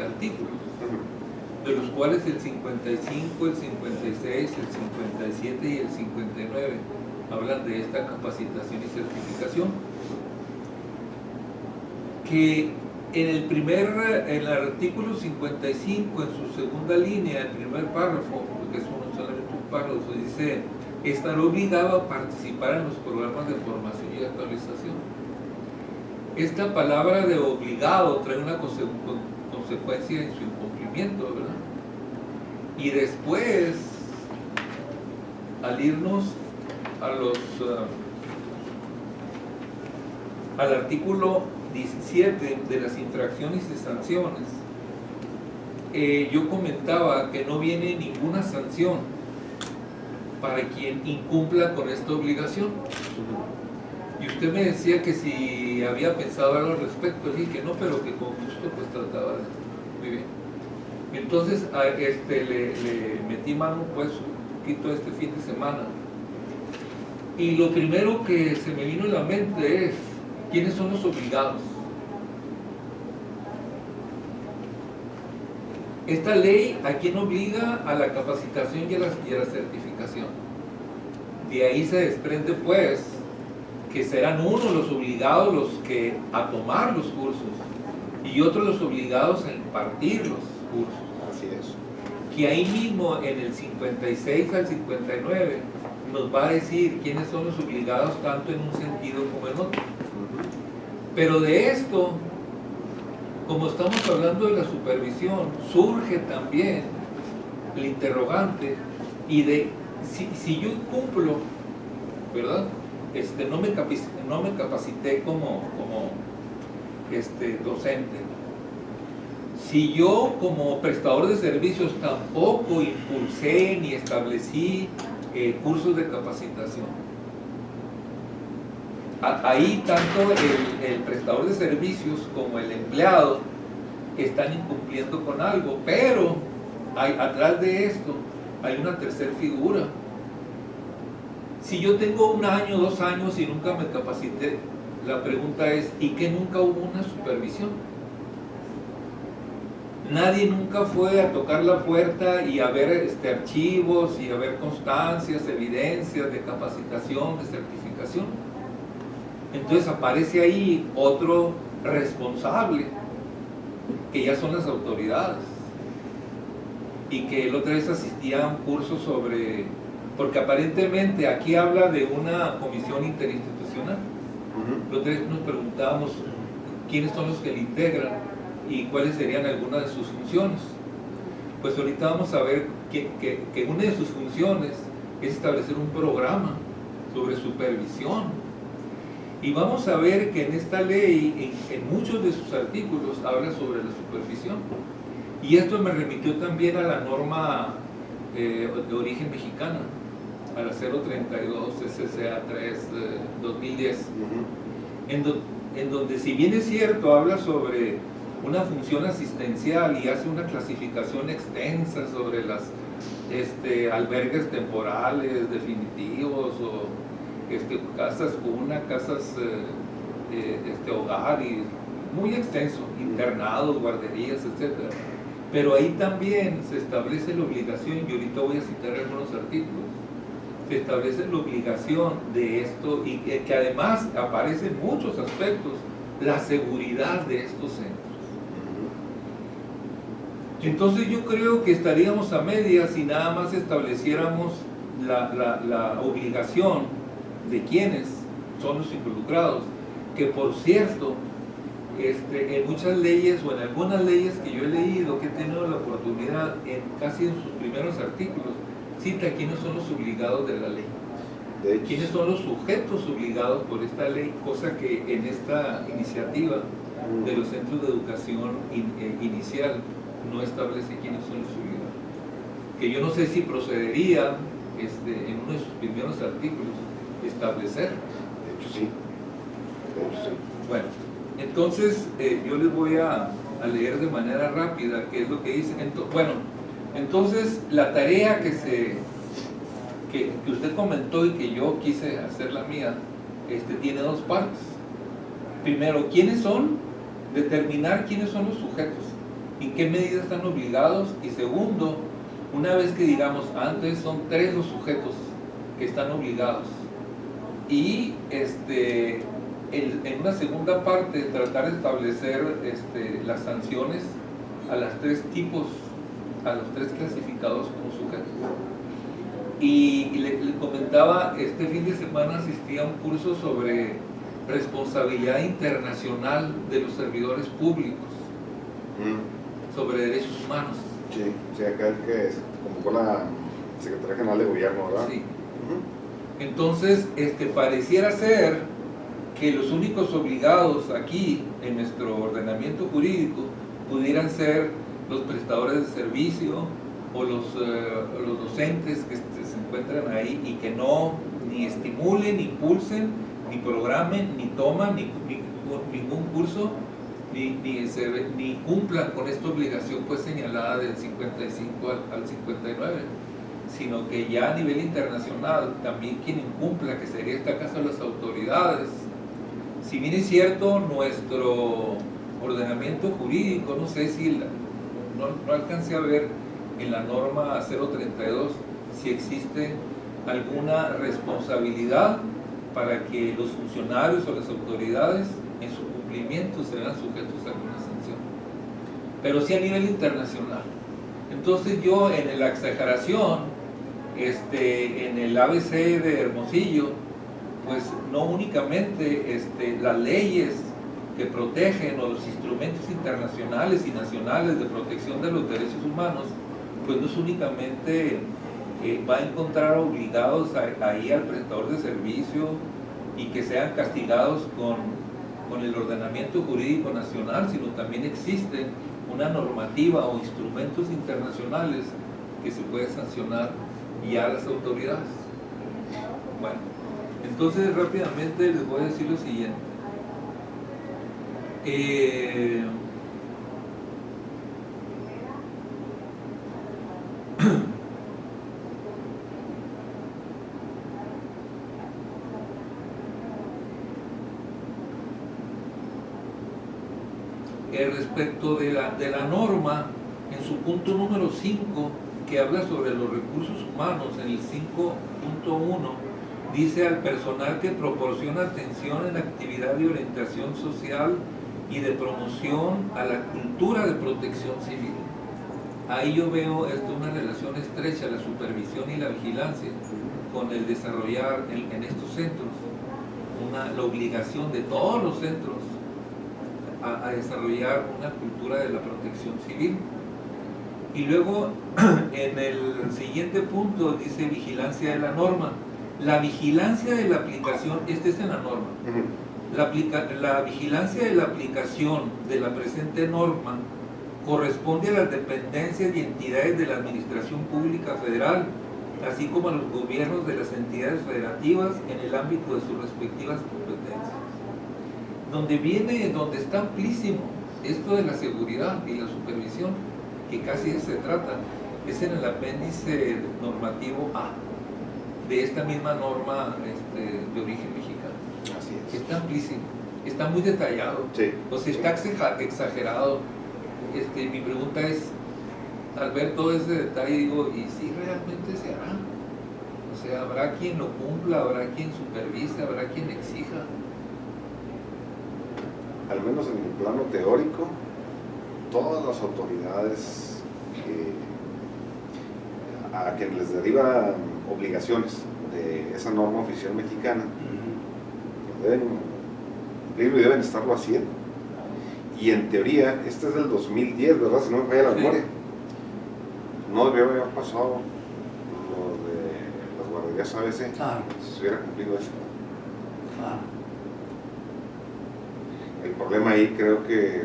artículos, de los cuales el 55, el 56, el 57 y el 59 hablan de esta capacitación y certificación, que en el artículo 55, en su segunda línea, el primer párrafo, porque es solamente un párrafo, dice: estará obligado a participar en los programas de formación y actualización. Esta palabra de obligado trae una consecuencia en su incumplimiento, ¿verdad? Y después, al irnos al artículo 17 de las infracciones y sanciones, yo comentaba que no viene ninguna sanción para quien incumpla con esta obligación. Y usted me decía que si había pensado algo al respecto. Dije que no, pero que con gusto pues trataba de... Muy bien. Entonces le metí mano pues un poquito este fin de semana. Y lo primero que se me vino a la mente es: ¿quiénes son los obligados? Esta ley, ¿a quién obliga? A la capacitación y a la certificación. De ahí se desprende pues que serán unos los obligados a tomar los cursos y otros los obligados a impartir los cursos. Así es. Que ahí mismo en el 56 al 59 nos va a decir quiénes son los obligados tanto en un sentido como en otro. Pero de esto, como estamos hablando de la supervisión, surge también el interrogante y de si yo incumplo, ¿verdad? No me capacité como docente. Si yo como prestador de servicios tampoco impulsé ni establecí cursos de capacitación, ahí tanto el prestador de servicios como el empleado están incumpliendo con algo, pero atrás de esto hay una tercera figura. Si yo tengo 1 año, 2 años y nunca me capacité, la pregunta es: ¿y qué nunca hubo una supervisión? Nadie nunca fue a tocar la puerta y a ver archivos y a ver constancias, evidencias de capacitación, de certificación. Entonces aparece ahí otro responsable, que ya son las autoridades, y que la otra vez asistía a un curso sobre, porque aparentemente aquí habla de una comisión interinstitucional. La otra vez nos preguntábamos quiénes son los que la integran y cuáles serían algunas de sus funciones. Pues ahorita vamos a ver que una de sus funciones es establecer un programa sobre supervisión. Y vamos a ver que en esta ley, en muchos de sus artículos, habla sobre la supervisión. Y esto me remitió también a la norma de origen mexicana, a la 032 SCA 3 2010, en donde, si bien es cierto, habla sobre una función asistencial y hace una clasificación extensa sobre las albergues temporales definitivos o casas cuna, casas hogar, y muy extenso, internados, guarderías, etc. Pero ahí también se establece la obligación, y ahorita voy a citar algunos artículos, se establece la obligación de esto, y que además aparece en muchos aspectos la seguridad de estos centros. Entonces yo creo que estaríamos a medias si nada más estableciéramos la obligación de quienes son los involucrados, que por cierto, en muchas leyes o en algunas leyes que yo he leído, que he tenido la oportunidad, casi en sus primeros artículos, cita quiénes son los obligados de la ley, quiénes son los sujetos obligados por esta ley, cosa que en esta iniciativa de los centros de educación inicial no establece quiénes son los obligados. Que yo no sé si procedería en uno de sus primeros artículos establecer. De hecho sí. Bueno, entonces yo les voy a leer de manera rápida qué es lo que dice. Entonces la tarea que usted comentó y que yo quise hacer la mía, tiene 2 partes. Primero, ¿quiénes son? Determinar quiénes son los sujetos ¿En qué medida están obligados? Y segundo, una vez que digamos, antes son 3 los sujetos que están obligados, y en una segunda parte tratar de establecer las sanciones a los 3 tipos, a los 3 clasificados como sujetos. Y le comentaba, este fin de semana asistí a un curso sobre responsabilidad internacional de los servidores públicos, sobre derechos humanos. Sí, acá el que convocó la Secretaría General de Gobierno, ¿verdad? Sí. Entonces, pareciera ser que los únicos obligados aquí en nuestro ordenamiento jurídico pudieran ser los prestadores de servicio o los docentes que se encuentran ahí y que no ni estimulen, ni impulsen, ni programen, ni toman ningún curso, ni cumplan con esta obligación pues señalada del 55 al 59, sino que ya a nivel internacional también quien incumpla, que sería esta caso las autoridades. Si bien es cierto, nuestro ordenamiento jurídico, no sé si no alcancé a ver en la norma 032 si existe alguna responsabilidad para que los funcionarios o las autoridades en su cumplimiento se vean sujetos a alguna sanción, pero sí a nivel internacional. Entonces yo en la exageración, en el ABC de Hermosillo, pues no únicamente las leyes que protegen o los instrumentos internacionales y nacionales de protección de los derechos humanos, pues no es únicamente va a encontrar obligados ahí al prestador de servicio y que sean castigados con el ordenamiento jurídico nacional, sino también existe una normativa o instrumentos internacionales que se puede sancionar ya a las autoridades. Bueno, entonces rápidamente les voy a decir lo siguiente. Respecto de la norma, en su punto número 5, que habla sobre los recursos humanos, en el 5.1, dice al personal que proporciona atención en actividad de orientación social y de promoción a la cultura de protección civil. Ahí yo veo una relación estrecha, la supervisión y la vigilancia, con el desarrollar en estos centros la obligación de todos los centros a desarrollar una cultura de la protección civil. Y luego en el siguiente punto dice vigilancia de la norma. La vigilancia de la aplicación, es en la norma, la vigilancia de la aplicación de la presente norma corresponde a las dependencias y entidades de la Administración Pública Federal, así como a los gobiernos de las entidades federativas en el ámbito de sus respectivas competencias. Donde está amplísimo esto de la seguridad y la supervisión, que casi se trata, es en el apéndice normativo A de esta misma norma de origen mexicano. Así es. Está amplísimo, está muy detallado, sí, o sea, está exagerado. Mi pregunta es, al ver todo ese detalle, digo, ¿y si realmente se hará? O sea, ¿habrá quien lo cumpla? ¿Habrá quien supervise? ¿Habrá quien exija? Al menos en el plano teórico, todas las autoridades a quienes les derivan obligaciones de esa norma oficial mexicana, deben cumplirlo y deben estarlo haciendo. Y en teoría, este es del 2010, ¿verdad? Si no me falla la memoria. No debió haber pasado lo de las guarderías ABC, si se hubiera cumplido eso. El problema ahí creo que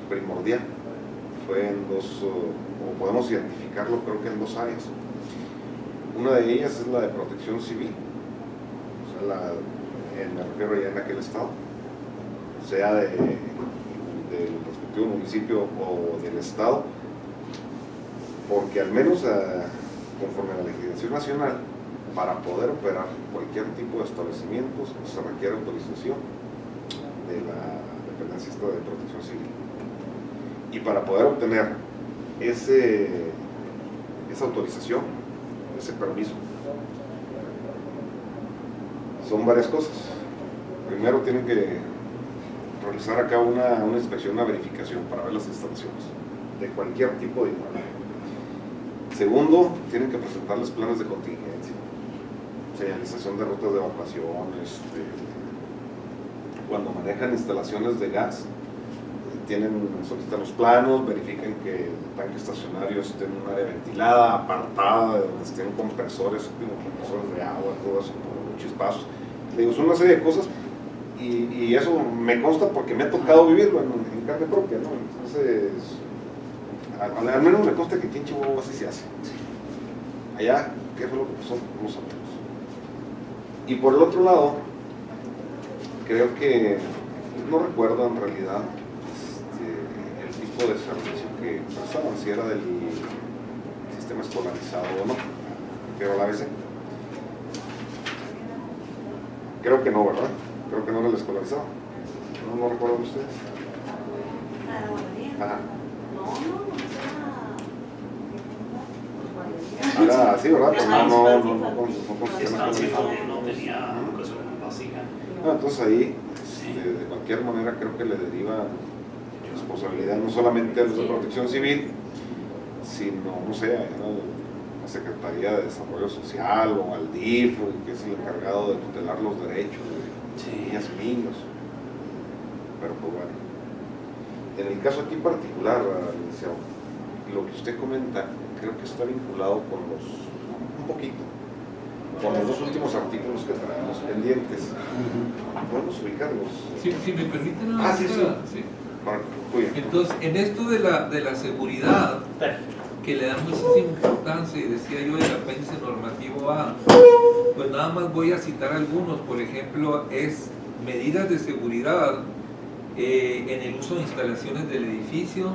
primordial fue en dos, o podemos identificarlo creo que en 2 áreas. Una de ellas es la de protección civil, o sea, me refiero ya en aquel estado, sea del respectivo municipio o del estado, porque al menos conforme a la legislación nacional, para poder operar cualquier tipo de establecimientos se requiere autorización de la dependencia de protección civil. Y para poder obtener esa autorización, ese permiso, son varias cosas. Primero tienen que realizar acá una inspección, una verificación para ver las instalaciones de cualquier tipo de inmueble. Segundo, tienen que presentarles planes de contingencia, señalización de rutas de evacuación, cuando manejan instalaciones de gas, solicitan los planos, verifican que el tanque estacionario esté en un área ventilada, apartada, de donde estén compresores de agua, todo eso, por chispazos. Digo, son una serie de cosas y eso me consta porque me ha tocado vivirlo en carne propia, ¿no? Entonces, al menos me consta que aquí en Chihuahua así se hace. Allá, ¿qué fue lo que pasó? No sabemos. Y por el otro lado, creo que no recuerdo en realidad el tipo de servicio que prestaban, si era del sistema escolarizado o no, pero la ABC. Creo que no, ¿verdad? Creo que no era el escolarizado. ¿No recuerdan ustedes? Ajá. Ahora sí, ¿verdad? Pues no con sistema escolarizado. No tenía educación básica. Entonces ahí, de cualquier manera, creo que le deriva responsabilidad no solamente a los de Protección Civil, sino, no sé, a la Secretaría de Desarrollo Social o al DIF, que es el encargado de tutelar los derechos de niñas y niños. Pero pues bueno, en el caso aquí en particular, licenciado, lo que usted comenta, creo que está vinculado con un poquito, con los dos últimos artículos que traemos pendientes. ¿Podemos ubicarlos? Si me permiten. Sí. Entonces, en esto de la seguridad, que le dan muchísima importancia, y decía yo el apéndice normativo A, pues nada más voy a citar algunos. Por ejemplo, es medidas de seguridad en el uso de instalaciones del edificio,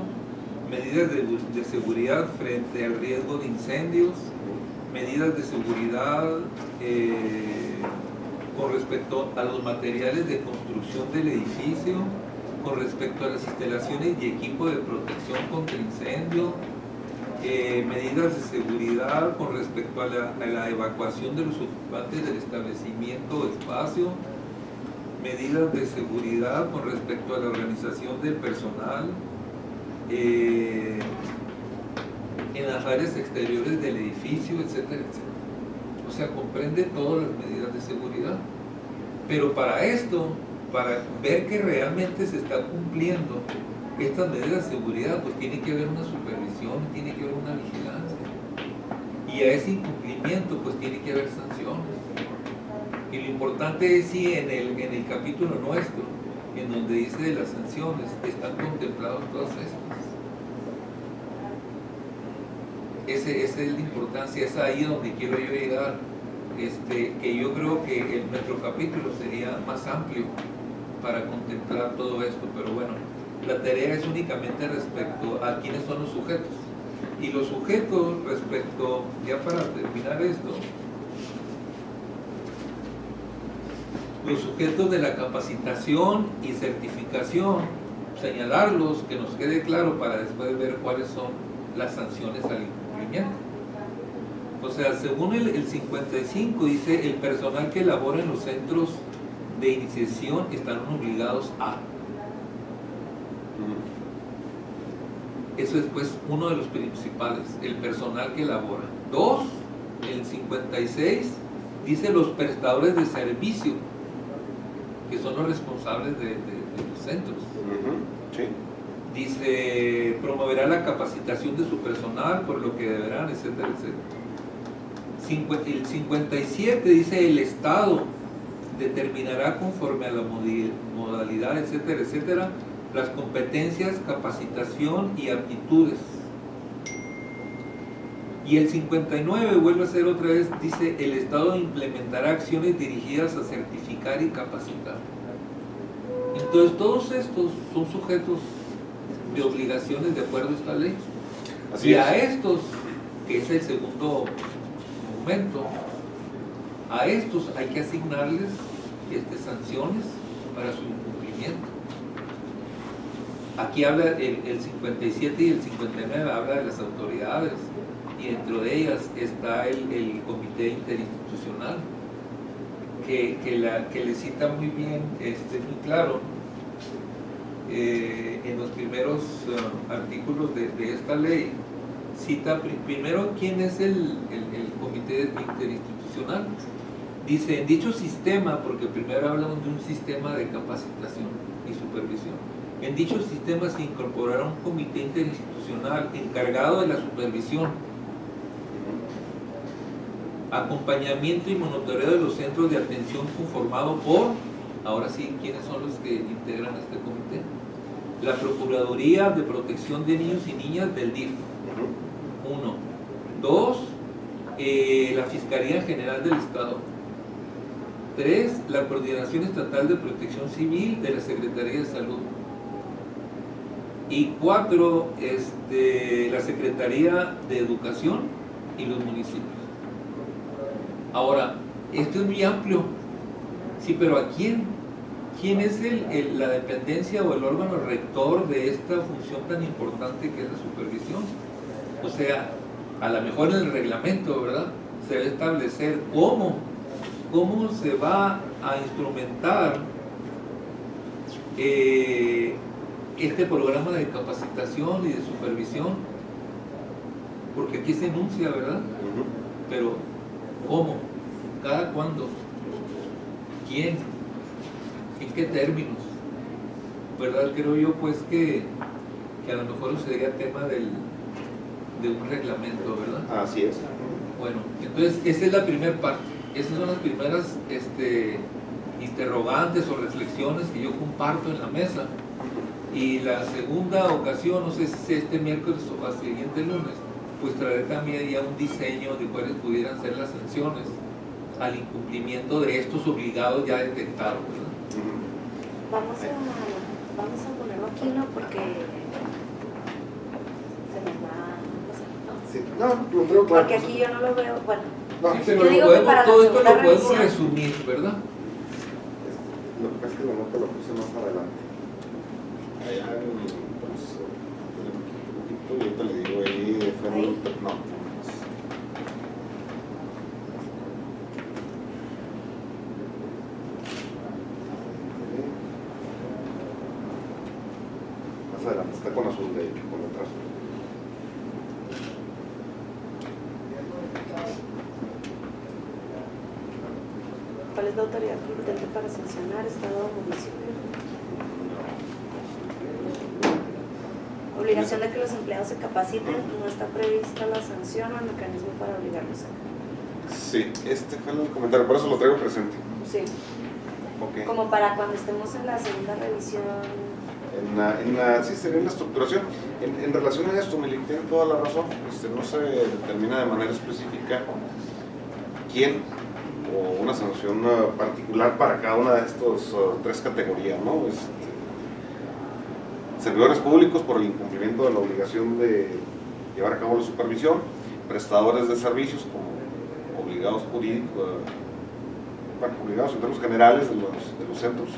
medidas de seguridad frente al riesgo de incendios, medidas de seguridad con respecto a los materiales de construcción del edificio, con respecto a las instalaciones y equipo de protección contra incendio, medidas de seguridad con respecto a la evacuación de los ocupantes del establecimiento o espacio, medidas de seguridad con respecto a la organización del personal, en las áreas exteriores del edificio, etcétera, etcétera. O sea, comprende todas las medidas de seguridad. Pero para esto, para ver que realmente se está cumpliendo estas medidas de seguridad, pues tiene que haber una supervisión, tiene que haber una vigilancia. Y a ese incumplimiento, pues tiene que haber sanciones. Y lo importante es si en el capítulo nuestro, en donde dice de las sanciones, están contempladas todas estas. Esa es la importancia, es ahí donde quiero yo llegar, que yo creo que nuestro capítulo sería más amplio para contemplar todo esto, pero bueno, la tarea es únicamente respecto a quiénes son los sujetos. Y los sujetos respecto, ya para terminar esto, los sujetos de la capacitación y certificación, señalarlos, que nos quede claro para después ver cuáles son las sanciones al incumplimiento. O sea, según el 55 dice, el personal que labora en los centros de iniciación están obligados a. Eso es pues uno de los principales, el personal que labora. 2, el 56 dice los prestadores de servicio, que son los responsables de los centros. Sí. Dice, promoverá la capacitación de su personal, por lo que deberán, etcétera, etcétera. El 57 dice, el Estado determinará conforme a la modalidad, etcétera, etcétera, las competencias, capacitación y aptitudes. Y el 59 vuelve a ser otra vez, dice, el Estado implementará acciones dirigidas a certificar y capacitar. Entonces todos estos son sujetos de obligaciones de acuerdo a esta ley. Así y es. a estos, que es el segundo momento, a estos hay que asignarles sanciones para su incumplimiento. Aquí habla el 57 y el 59, habla de las autoridades, y dentro de ellas está el comité interinstitucional, que le cita muy bien, muy claro, en los primeros artículos de esta ley. Cita primero quién es el comité interinstitucional. Dice, en dicho sistema, porque primero hablamos de un sistema de capacitación y supervisión, en dicho sistema se incorporará un comité interinstitucional encargado de la supervisión, acompañamiento y monitoreo de los centros de atención conformado por, ahora sí, ¿quiénes son los que integran este comité? La Procuraduría de Protección de Niños y Niñas del DIF, 1. 2, la Fiscalía General del Estado. 3, la Coordinación Estatal de Protección Civil de la Secretaría de Salud. Y 4, la Secretaría de Educación y los municipios. Ahora, esto es muy amplio, sí, pero ¿a quién? ¿Quién es la dependencia o el órgano rector de esta función tan importante que es la supervisión? O sea, a lo mejor en el reglamento, ¿verdad?, se debe establecer cómo se va a instrumentar este programa de capacitación y de supervisión, porque aquí se enuncia, ¿verdad? Pero ¿cómo? ¿Cada cuándo? ¿Quién? ¿En qué términos? ¿Verdad? Creo yo pues que a lo mejor sería tema de un reglamento, ¿verdad? Así es. Bueno, entonces esa es la primera parte. Esas son las primeras interrogantes o reflexiones que yo comparto en la mesa. Y la segunda ocasión, no sé si sea este miércoles o el siguiente lunes, pues traeré también ya un diseño de cuáles pudieran ser las sanciones al incumplimiento de estos obligados ya detectados, ¿verdad? Vamos a ponerlo aquí, ¿no? Porque se me va a pasar, ¿no? Sí. No, creo que Porque aquí yo no lo veo, bueno. No, Sí, sí, pero yo digo que para la todo esto segunda lo podemos revisión. resumir, ¿verdad? Lo que pasa es que la nota la puse más adelante. Allá un poquito, yo te le digo ahí, fue ¿Ahí? no. Más adelante, está con azul de hecho, con letra azul. ¿Cuál es la autoridad competente para sancionar? Estado o municipio. Obligación de que los empleados se capaciten, no está prevista la sanción o el mecanismo para obligarlos a. Sí, fue el comentario, por eso lo traigo presente. Sí, Okay. como para cuando estemos en la segunda revisión. Sí, sería en la estructuración. En relación a esto, Milik tiene toda la razón. No se determina de manera específica quién o una sanción particular para cada una de estas tres categorías, ¿no? Servidores públicos por el incumplimiento de la obligación de llevar a cabo la supervisión, prestadores de servicios como obligados jurídicos, obligados en términos generales de los centros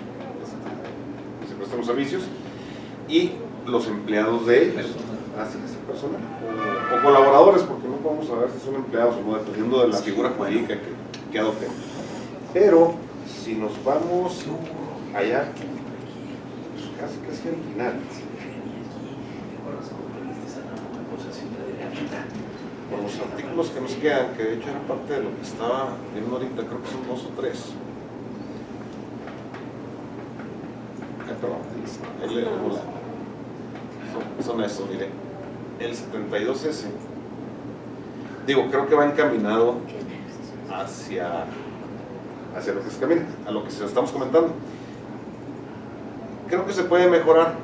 que se prestan los servicios, y los empleados de ellos, así es, personal, o colaboradores, porque no podemos saber si son empleados o no, dependiendo de la figura jurídica que adopten. Pero si nos vamos allá, pues casi al final, por los artículos que nos quedan, que de hecho era parte de lo que estaba viendo ahorita, creo que son 2 o 3. Son estos, mire. El 72S, digo, creo que va encaminado hacia lo que se camina, a lo que se estamos comentando. Creo que se puede mejorar.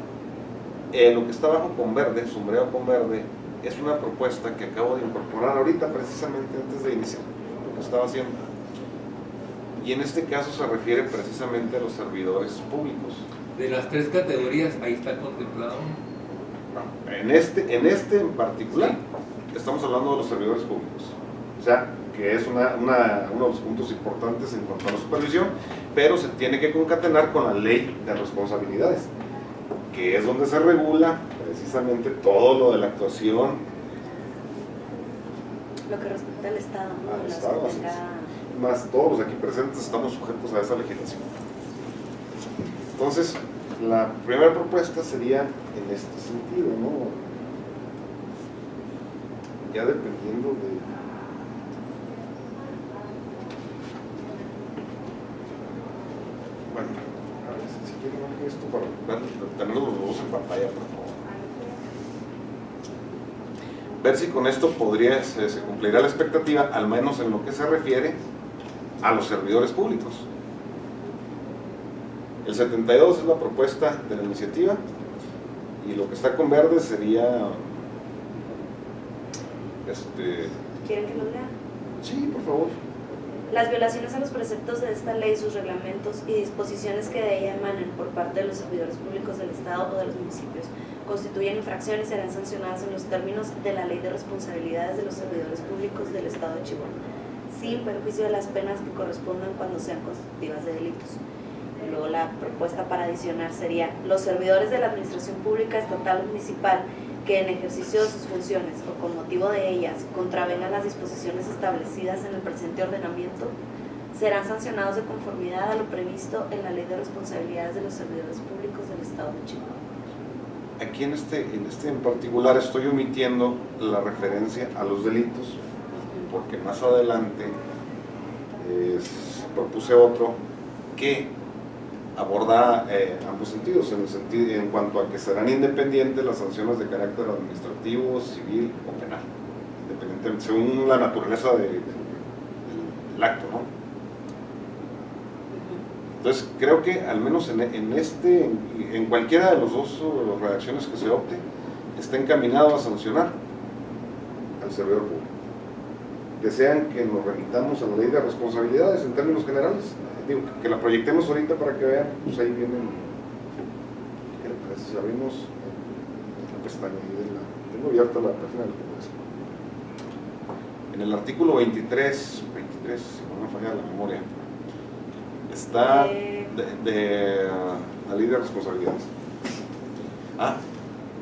Lo que está abajo con verde, sombreado con verde, es una propuesta que acabo de incorporar ahorita, precisamente antes de iniciar lo que estaba haciendo. Y en este caso se refiere precisamente a los servidores públicos. De las tres categorías, ahí está contemplado. No, en este en particular, estamos hablando de los servidores públicos. O sea, que es uno de los puntos importantes en cuanto a la supervisión, pero se tiene que concatenar con la ley de responsabilidades, que es donde se regula precisamente todo lo de la actuación. Lo que respecta al Estado, ¿no? Al De la Estado, así es. Secretaría. Más todos los aquí presentes estamos sujetos a esa legislación. Entonces, la primera propuesta sería en este sentido, ¿no? Ya dependiendo de... Bueno, a ver si quieren ver esto para tener los dos en pantalla, por favor. Ver si con esto se cumplirá la expectativa, al menos en lo que se refiere a los servidores públicos. El 72 es la propuesta de la iniciativa y lo que está con verde sería ¿Quieren que lo lea? Sí, por favor. Las violaciones a los preceptos de esta ley, sus reglamentos y disposiciones que de ella emanen por parte de los servidores públicos del Estado o de los municipios constituyen infracciones y serán sancionadas en los términos de la Ley de Responsabilidades de los Servidores Públicos del Estado de Chihuahua, sin perjuicio de las penas que correspondan cuando sean constitutivas de delitos. Y luego la propuesta para adicionar sería: los servidores de la Administración Pública Estatal o Municipal que en ejercicio de sus funciones o con motivo de ellas contravengan las disposiciones establecidas en el presente ordenamiento serán sancionados de conformidad a lo previsto en la Ley de Responsabilidades de los Servidores Públicos del Estado de Chihuahua. Aquí en este en particular estoy omitiendo la referencia a los delitos, porque más adelante propuse otro que aborda ambos sentidos, en cuanto a que serán independientes las sanciones de carácter administrativo, civil o penal, independientemente, según la naturaleza del acto, ¿no? Entonces creo que al menos en cualquiera de los dos redacciones que se opte, está encaminado a sancionar al servidor público. Desean que nos remitamos a la Ley de Responsabilidades en términos generales. Digo, que la proyectemos ahorita para que vean, pues ahí vienen. ¿Qué le parece? Si abrimos la pestaña ahí tengo abierta la página del Congreso. En el artículo 23, si no me falla la memoria, está de la Ley de Responsabilidades.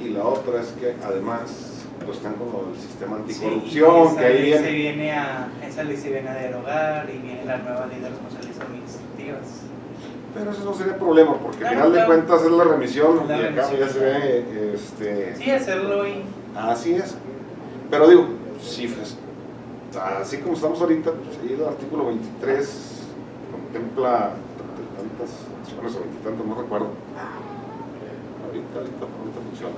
Y la otra es que además pues están con lo del sistema anticorrupción, sí, que ahí esa ley se viene a derogar y viene la nueva Ley de Responsabilidades Administrativas. Pero eso no sería problema, porque al final de cuentas es la remisión, y acá ya se ve Sí, hacerlo y... Así es. Pero digo, si, así como estamos ahorita, pues ahí el artículo 23 contempla tantas acciones o 20 y tantas, no recuerdo. Ahorita funciona.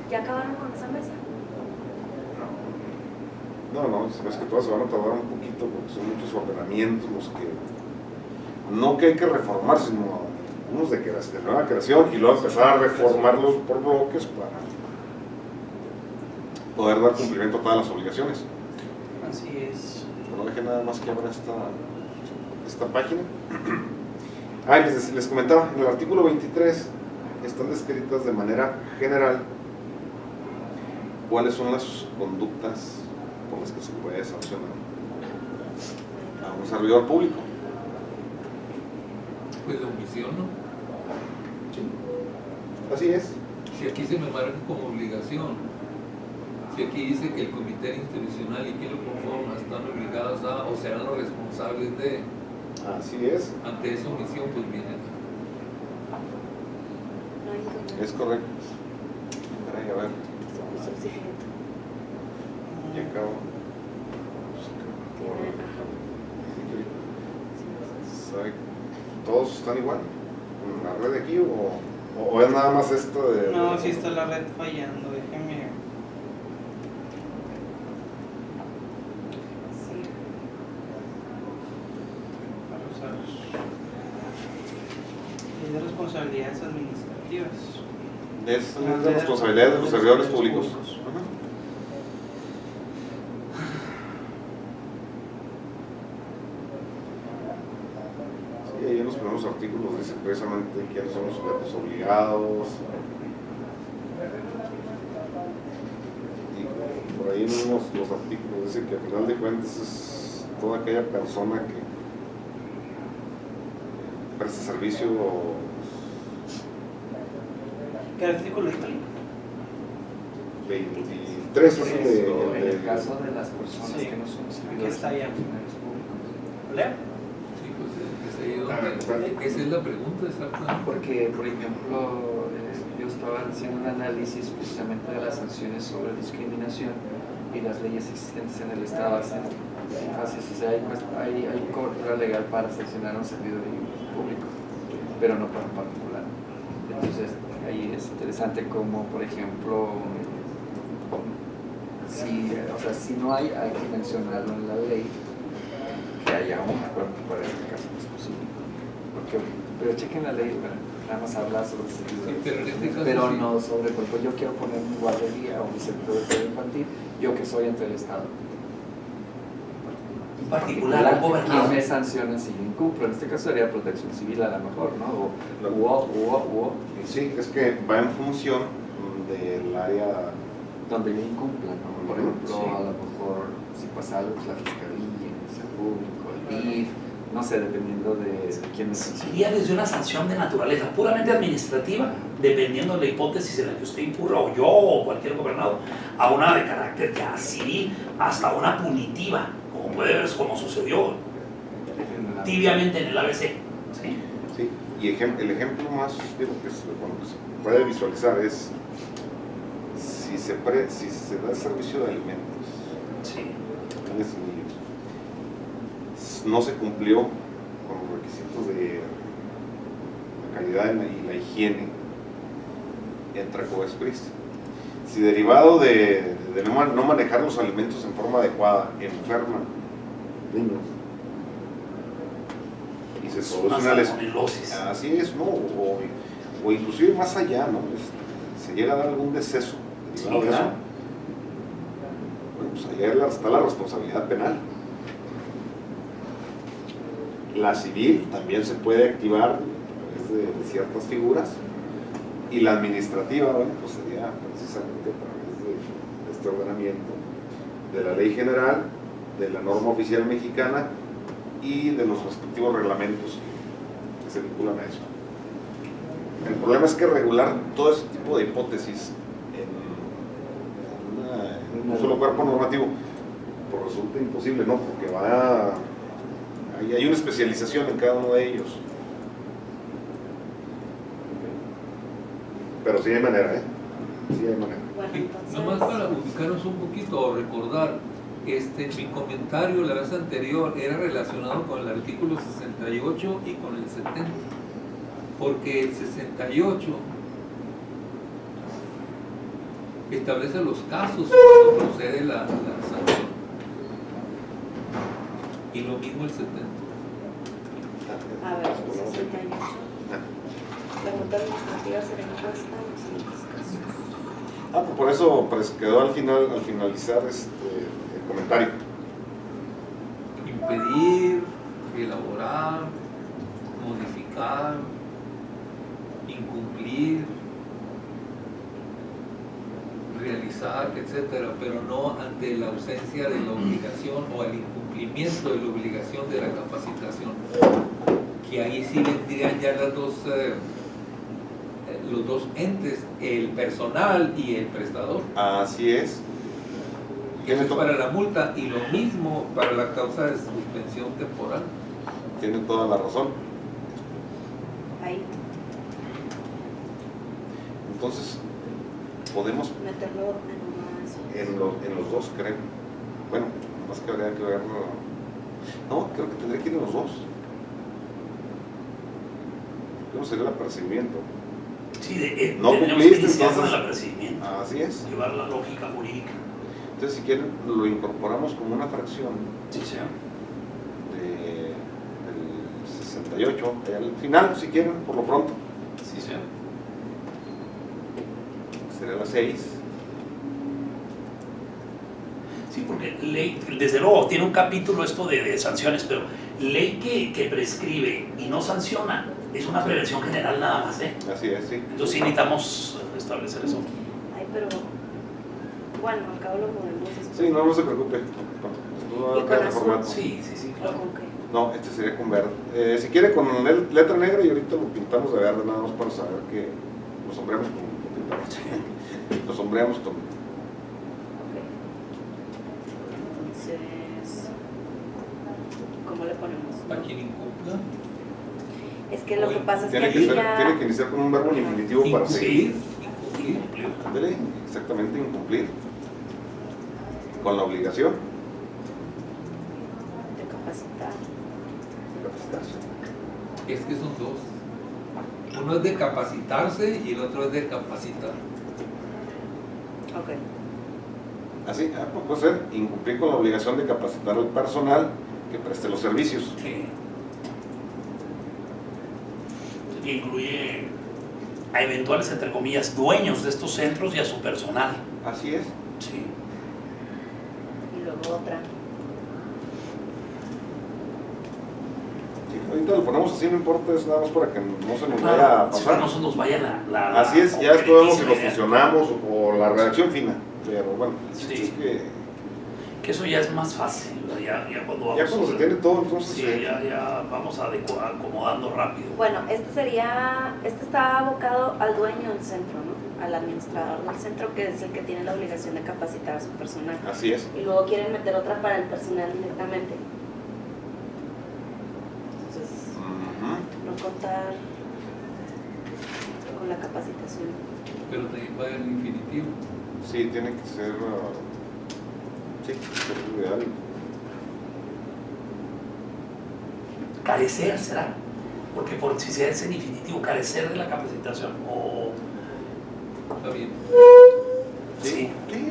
¿Ya acabaron con esa mesa? No, sabes que todas se van a tardar un poquito porque son muchos ordenamientos los que no que hay que reformar, sino unos de nueva creación y luego empezar a reformarlos por bloques para poder dar cumplimiento a todas las obligaciones. Así es. No deje nada más que abra esta página. Les comentaba, en el artículo 23 están descritas de manera general cuáles son las conductas por las que se puede sancionar a un servidor público. Pues la omisión, ¿no? Sí, así es. Si aquí se me marca como obligación, si aquí dice que el comité institucional y quien lo conforma están obligados a, o serán los responsables de, así es. ante esa omisión, pues viene. No hay ningún. Es correcto. Caray, a ver, Se puso el secreto. ya acabo. ¿Sabe? ¿Todos están igual? ¿En la red aquí o es nada más esto de...? No, sí está la red fallando, déjeme... Sí. Vamos a ver. Ley de responsabilidades administrativas. Es la responsabilidad de los servidores públicos. Ajá. Sí, ahí en los primeros artículos dice precisamente quiénes son los sujetos obligados. Y por ahí en los artículos dice que al final de cuentas es toda aquella persona que presta servicio ¿Qué artículo es? 23 es el Eso, en el de- caso de las personas Sí. que no son Aquí servidores está ya. funcionarios públicos. ¿Leo? Sí, pues es ahí donde, esa es la pregunta exacta. Porque, por ejemplo, yo estaba haciendo un análisis precisamente de las sanciones sobre discriminación y las leyes existentes en el Estado hacen énfasis, o sea, hay cobertura legal para sancionar a un servidor público, pero no para un particular. Entonces, ahí es interesante como, por ejemplo, si no hay que mencionarlo en la ley, que haya un acuerdo para este caso específico. Pero chequen la ley, nada más habla sobre servidores. Sí, pero en este caso Pero sí. no sobre, por ejemplo, yo quiero poner mi guardería o mi sector de cuidado infantil, yo que soy ante el Estado. En particular, un que gobernador. me sanciona si yo incumplo. En este caso sería protección civil a lo mejor, ¿no? O Sí, es que va en función del área. donde yo incumpla, ¿no? Por ejemplo, Sí. a lo mejor si pasa algo, pues la fiscalía, el Ministerio Público, el DIF, no sé, dependiendo de quién me sancione. Sería desde una sanción de naturaleza puramente administrativa, dependiendo de la hipótesis en la que usted incurra, o yo o cualquier gobernador, a una de carácter ya civil, hasta una punitiva, como puede verse como sucedió tibiamente en el ABC. ¿Sí? Sí, y el ejemplo más digo, que se puede visualizar es si se da servicio de alimentos Sí. a niños y niños, no se cumplió con los requisitos de la calidad y la higiene, entra Covespris. Si derivado de no manejar los alimentos en forma adecuada enferman niños y se produce una lesión, salmonelosis. así es, ¿no? O inclusive más allá, ¿no? Se llega a dar algún deceso derivado Sí, de eso. claro. Bueno, pues allá está la responsabilidad penal. La civil también se puede activar a través de ciertas figuras, y la administrativa, bueno, pues sería precisamente a través de este ordenamiento, de la ley general, de la norma oficial mexicana y de los respectivos reglamentos que se vinculan a eso. El problema es que regular todo ese tipo de hipótesis en un solo cuerpo normativo pues resulta imposible, ¿no? Porque hay una especialización en cada uno de ellos. Pero sí hay manera, ¿eh? Sí hay manera. Bueno, Sí, entonces... nomás para ubicarnos un poquito o recordar, mi comentario la vez anterior era relacionado con el artículo 68 y con el 70, porque el 68 establece los casos cuando procede la sanción, y lo mismo el 70. A ver, 68. La multa administrativa será impuesta en los siguientes casos. Pues por eso quedó al finalizar el comentario. Impedir, elaborar, modificar, incumplir, realizar, etcétera, pero no ante la ausencia de la obligación o el incumplimiento de la obligación de la capacitación, que ahí sí vendrían ya los dos entes, el personal y el prestador. Así es. Eso es para la multa, y lo mismo para la causa de suspensión temporal. Tiene toda la razón. Ahí, Entonces, podemos meterlo en uno de esos. en los dos, creo. Bueno, más que habría que verlo. No, creo que tendría que ir en los dos. ¿Cómo sería el apercibimiento? Sí, No tenemos cumpliste, que iniciar con entonces. el apercibimiento, Así es. llevar la lógica jurídica. Entonces, si quieren, lo incorporamos como una fracción Sí, señor. del 68, al final, si quieren, por lo pronto, Sí, señor. sería la 6. Sí, porque ley, desde luego, tiene un capítulo esto de sanciones, pero ley que prescribe y no sanciona es una prevención general nada más, ¿eh? Así es, sí. Entonces sí necesitamos establecer eso. Ay, pero bueno, al cabo lo movemos después. Sí, no se preocupe. Después va a ¿Y quedar con el azul? formato. Sí, sí, sí, ¿O claro. con qué? No, este sería con verde. Si quiere con letra negra, y ahorita lo pintamos de verde, nada más para saber que lo sombremos con Lo sombreamos con... Entonces, ¿cómo le ponemos? ¿Para quien incumpla? Es que lo que pasa es que Tiene aquí que, ya... tiene que iniciar con un verbo en infinitivo para seguir. Incumplir. Ándale, exactamente, incumplir. Con la obligación de capacitar. de capacitarse. Es que son dos. Uno es de capacitarse y el otro es de capacitar. Ok. Así, puede ser incumplir con la obligación de capacitar al personal que preste los servicios. Sí. Que incluye a eventuales, entre comillas, dueños de estos centros y a su personal. Así es. Sí. Y luego otra. Sí, ahorita lo ponemos así, no importa, es nada más para que no se nos vaya a Claro, sí, que pasar. no se nos vaya la Así es, ya después vemos si lo idea. funcionamos o la redacción fina. Pero bueno, Sí. es Que eso ya es más fácil, ¿verdad? ya cuando vamos ya cuando se tiene todo, entonces sí, ya vamos acomodando rápido. Bueno, este está abocado al dueño del centro, ¿no? Al administrador del centro, que es el que tiene la obligación de capacitar a su personal. así es. Y luego quieren meter otra para el personal directamente. Entonces, no contar con la capacitación. Pero también va en infinitivo. Sí, tiene que ser, sí, es lo ideal. Carecer será, porque por si se es en infinitivo, carecer de la capacitación o Está bien. sí, Sí,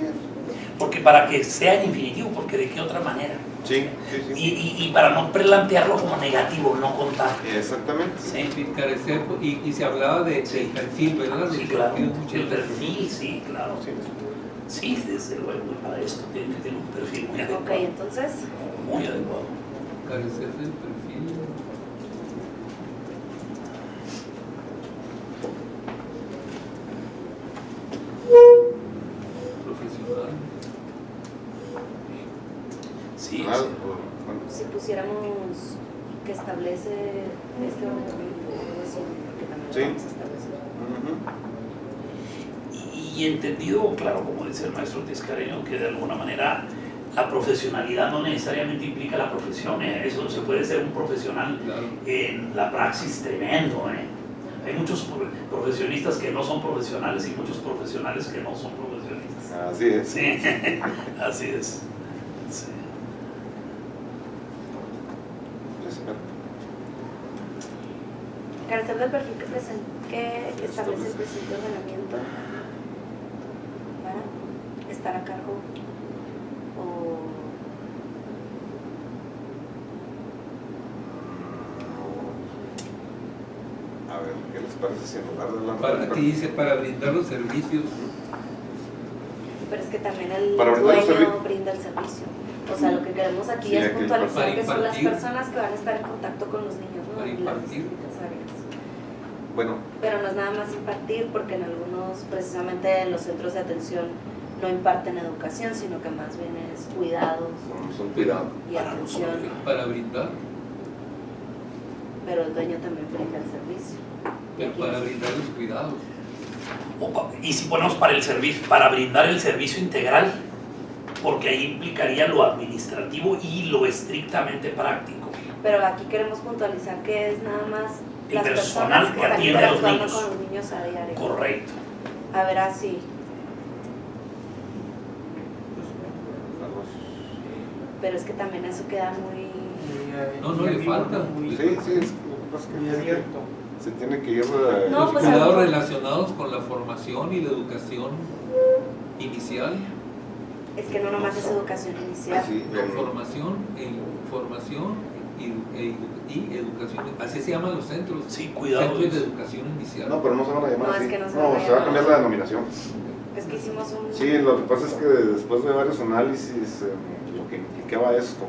porque para que sea en infinitivo, porque de qué otra manera. sí, sí, sí. Y para no plantearlo como negativo, no contar. Exactamente. Sí, Sin carecer, y se hablaba del perfil, ¿verdad? sí, Del claro. perfil muchas El veces. perfil, sí, claro. Sí, Sí, desde luego, para esto tiene que tener un perfil muy adecuado. Ok, entonces, Muy adecuado. Carecer del perfil. Profesional. Sí, Ah, sí. bueno, si pusiéramos que establece este ordenamiento, algo así, porque también Sí. lo vamos a establecer. ujú. Y entendido, claro, como dice el maestro Tiscareño, que de alguna manera la profesionalidad no necesariamente implica la profesión, ¿eh? Eso se puede ser un profesional Claro. en la praxis tremendo, ¿eh? Hay muchos profesionistas que no son profesionales y muchos profesionales que no son profesionistas. Así es. Sí, así es. Sí. Carecer del perfil que establece el presente ordenamiento para estar a cargo o A ver, ¿qué les parece si en lugar de Aquí dice para brindar los servicios. pero es que también el Para brindar el dueño servicio. brinda el servicio. O sea, lo que queremos aquí Sí, es aquí puntualizar para que son las impartir. personas que van a estar en contacto con los niños, ¿no? Para En las impartir. distintas áreas. Bueno, Pero no es nada más impartir, porque en algunos, precisamente en los centros de atención, no imparten educación, sino que más bien es cuidados son cuidado. y Para atención. Para brindar. Pero el dueño también brinda el servicio. Y Pero aquí para dice- brindar los cuidados. Y si ponemos para el servicio, para brindar el servicio integral, porque ahí implicaría lo administrativo y lo estrictamente práctico. Pero aquí queremos puntualizar que es nada más El las personal personas que que están atiende a los interactuando niños. con los niños a diario. Correcto. A ver, así. Pero es que también eso queda muy... No le falta. Sí, sí, es que lo que pasa es que Muy abierto. se tiene que ir. No, Los pues, cuidados algo- relacionados con la formación y la educación inicial. Es que no nomás es educación inicial. Sí, Formación y educación. Así se llaman los centros. Sí, cuidado. Centros de educación inicial. No, pero no se van a llamar No, así. es que no se no, van a se va a llamar cambiar así. la denominación. Es que hicimos un... Sí, lo que pasa es que después de varios análisis, lo que implicaba esto.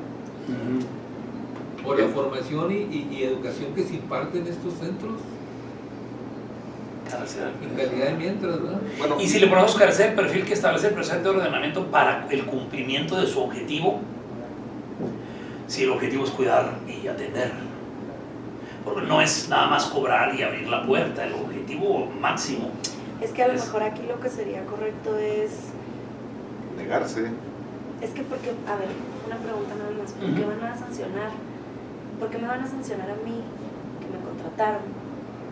Por la formación y educación que se imparte en estos centros. En calidad de mientras, ¿verdad? Bueno, Y si le ponemos carecer el perfil que establece el presente ordenamiento para el cumplimiento de su objetivo, si el objetivo es cuidar y atender, porque no es nada más cobrar y abrir la puerta, el objetivo máximo Es que a lo mejor aquí lo que sería correcto es Negarse. que porque, a ver, una pregunta nada más, ¿por qué van a sancionar? ¿Por qué me van a sancionar a mí que me contrataron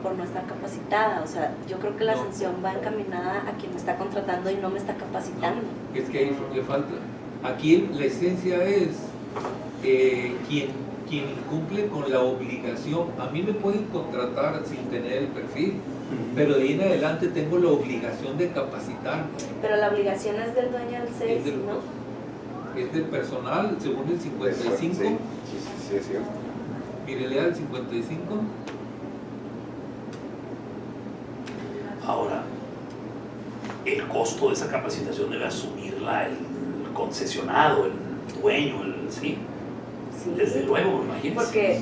por no estar capacitada? O sea, yo creo que la No. sanción va encaminada a quien me está contratando y no me está capacitando. Es que ahí le falta. Aquí la esencia es quien incumple con la obligación. A mí me pueden contratar sin tener el perfil, pero de ahí en adelante tengo la obligación de capacitarme. Pero la obligación es del dueño del Es CES, del, ¿no? es del personal, según el 55. Sí, es cierto. Mire, lea el 55. Ahora, el costo de esa capacitación debe asumirla el concesionado, el dueño, ¿sí? Sí. Desde luego, imagínense. Porque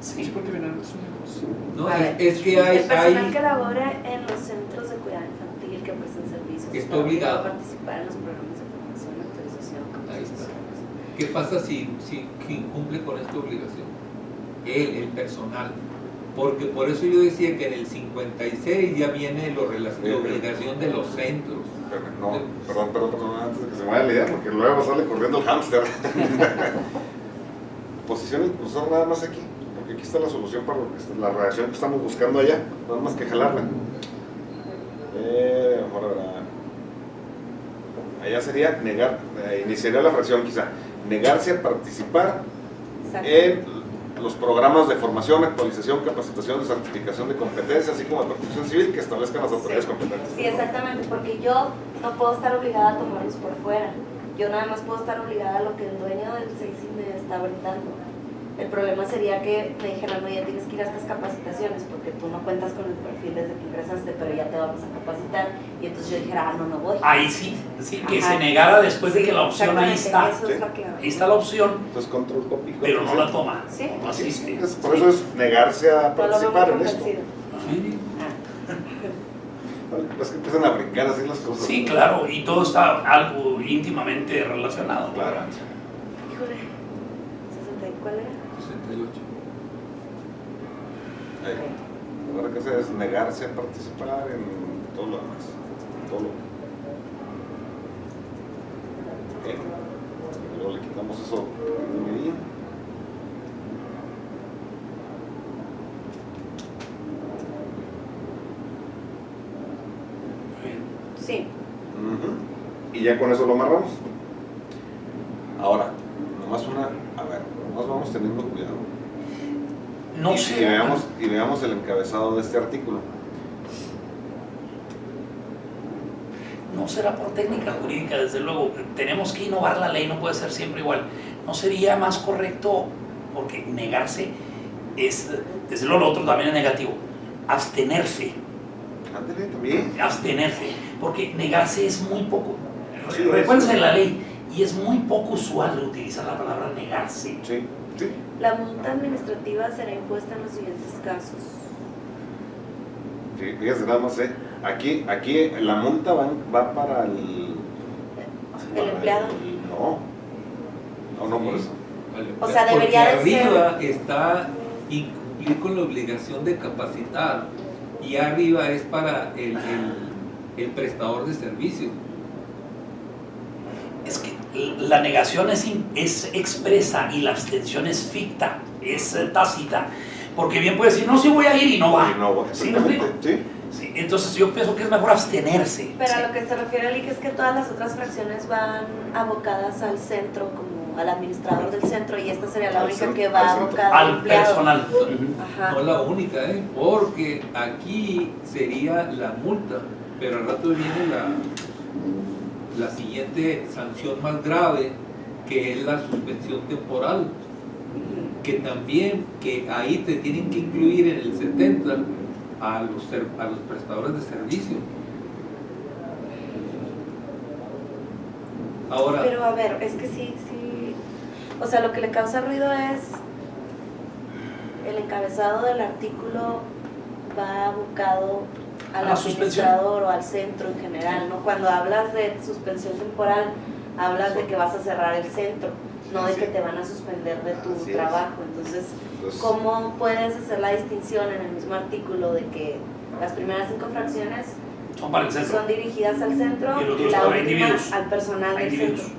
Sí. porque viene su negocio. No, A ver, es que hay, el personal que labora en los centros de cuidado infantil que prestan servicios Está obligado a participar en los programas de formación, autorización, Ahí está. capacitación. ¿qué pasa si incumple con esta obligación? El personal. Porque por eso yo decía que en el 56 ya viene la obligación de los centros. No, perdón, antes de que se me vaya la idea, porque luego sale corriendo el hámster. Posición del profesor nada más aquí, porque aquí está la solución para lo que la redacción que estamos buscando allá, nada más que jalarla. Ahora verá. Allá sería negar, iniciaría la fracción quizá, negarse a participar Exacto. en los programas de formación, actualización, capacitación, de certificación de competencias, así como de protección civil que establezcan las autoridades competentes. Sí, exactamente, porque yo no puedo estar obligada a tomarlos por fuera. Yo nada más puedo estar obligada a lo que el dueño del CEICI me está brindando. El problema sería que me dijeran, oye, tienes que ir a estas capacitaciones porque tú no cuentas con el perfil desde que ingresaste, pero ya te vamos a capacitar. Y entonces yo dijera, no voy. Ahí sí, que Ajá. se negara después de Sí, que la opción ahí está. exactamente, eso es la clave. Ahí está la opción, Entonces, control copy. pero no la toma, Sí. no asiste. Por eso es negarse a Yo lo veo participar muy en esto. convencido. Sí. Ah. Es que empiezan a brincar así las cosas. Sí, claro, y todo está algo íntimamente relacionado. Claro. Híjole, 60, ¿cuál era? 68. Ahora que hacer es negarse a participar en todo lo demás. Todo lo y luego le quitamos eso de medida. Sí. Y ya con eso lo amarramos. Ahora, nomás vamos teniendo cuidado. No y, sé. y veamos el encabezado de este artículo. No será por técnica jurídica, desde luego. Tenemos que innovar la ley, no puede ser siempre igual. ¿No sería más correcto, porque negarse es, desde luego lo otro también es negativo, abstenerse? Ándale, también. Abstenerse, porque negarse es muy poco. Sí, Recuérdense eso. la ley, y es muy poco usual utilizar la palabra negarse. Sí, sí. La multa administrativa será impuesta en los siguientes casos. Fíjense nada más, aquí la multa va para el empleado. No, por eso. O sea, Porque debería de arriba está incumplir con la obligación de capacitar y arriba es para el prestador de servicio. Es que la negación es expresa y la abstención es ficta, es tácita. Porque bien puede decir, no, sí voy a ir y no va. Y no, ¿Sí me explico? sí. Sí, entonces yo pienso que es mejor abstenerse. Pero Sí. a lo que se refiere Lick es que todas las otras fracciones van abocadas al centro, como al administrador del centro, y esta sería la Al única centro, que va al centro. abocada al Al empleado. personal. Ajá. No la única, porque aquí sería la multa, pero al rato viene la siguiente sanción más grave, que es la suspensión temporal, que también, que ahí te tienen que incluir en el 70 a los prestadores de servicio. Ahora, Pero a ver, es que sí. O sea, lo que le causa ruido es el encabezado del artículo va abocado A al la suspensión. administrador o al centro en general, ¿no? Cuando hablas de suspensión temporal, hablas de que vas a cerrar el centro, no de Sí. que te van a suspender de tu Así es. trabajo. Entonces, ¿cómo puedes hacer la distinción en el mismo artículo de que las primeras 5 fracciones Son para el centro. son dirigidas al centro Y el otro y es la para última individuos. al personal A del individuos. centro.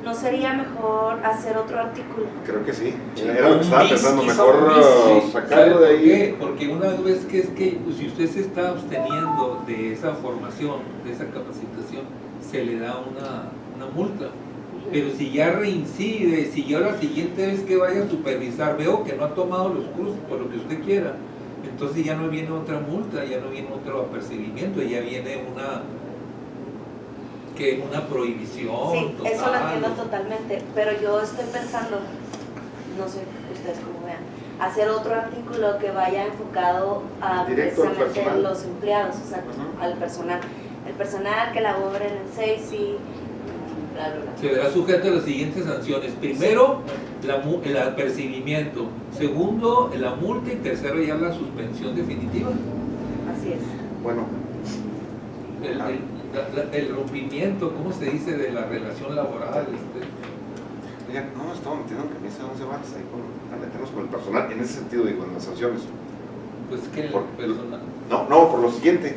¿No sería mejor hacer otro artículo? Creo que sí. Sí, Era lo que estaba un pensando, bis, mejor quizá un bis, Sí, sacarlo ¿sabe de por ahí. qué? Porque una vez que es que si usted se está absteniendo de esa formación, de esa capacitación, se le da una multa. Pero si ya reincide, si ya la siguiente vez que vaya a supervisar veo que no ha tomado los cursos por lo que usted quiera, entonces ya no viene otra multa, ya no viene otro apercibimiento, ya viene una prohibición. Sí, total. eso lo entiendo totalmente, pero yo estoy pensando, no sé ustedes cómo vean, hacer otro artículo que vaya enfocado a Directo al precisamente personal. los empleados, o sea, Ujú. al personal. El personal que labore en el SEISI, bla, bla, bla. Se verá sujeto a las siguientes sanciones. Primero, el apercibimiento. Segundo, la multa. Y tercero, ya la suspensión definitiva. Así es. Bueno, El rompimiento, ¿cómo se dice? De la relación laboral. ya no nos estamos metiendo en camisa de 11 varas ahí a meternos con el personal, en ese sentido digo, en las sanciones. Pues que el Por- personal. No, por lo siguiente.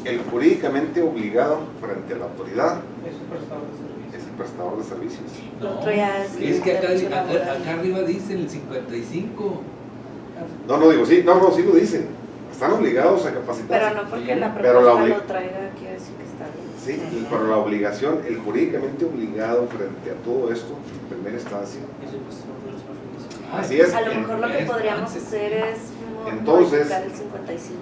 El jurídicamente obligado frente a la autoridad Es un prestador de servicios. es el prestador de servicios. Lo otro ya es que derecho laboral. acá arriba dice el 55. No, digo, sí lo dicen. Están obligados a capacitarse. Pero no porque la Pero la propuesta obli- lo traiga, quiere decir que está bien. Sí, pero la obligación, el jurídicamente obligado frente a todo esto, en primera instancia. Es el prestador de servicios. Así es. A lo mejor lo que es podríamos antes. hacer es Entonces- modificar el 55.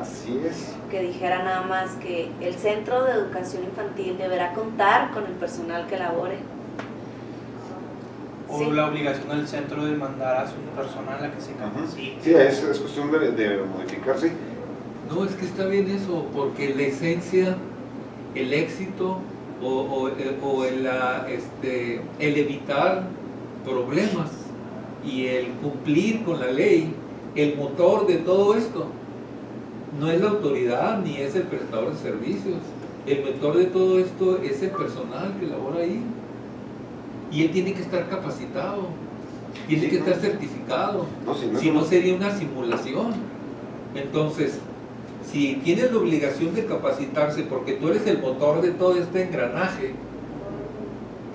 Así es. Que dijera nada más que el centro de educación infantil deberá contar con el personal que labore. O Sí. la obligación del centro de mandar a su personal a que se capacite. Sí, es cuestión de modificarse. No, es que está bien eso, porque la esencia, el éxito o el evitar problemas y el cumplir con la ley, el motor de todo esto, no es la autoridad ni es el prestador de servicios. El motor de todo esto es el personal que labora ahí. Y él tiene que estar capacitado, tiene Sí, que ¿no? estar certificado. No, si no, Si no sería una simulación. Entonces, si tienes la obligación de capacitarse porque tú eres el motor de todo este engranaje,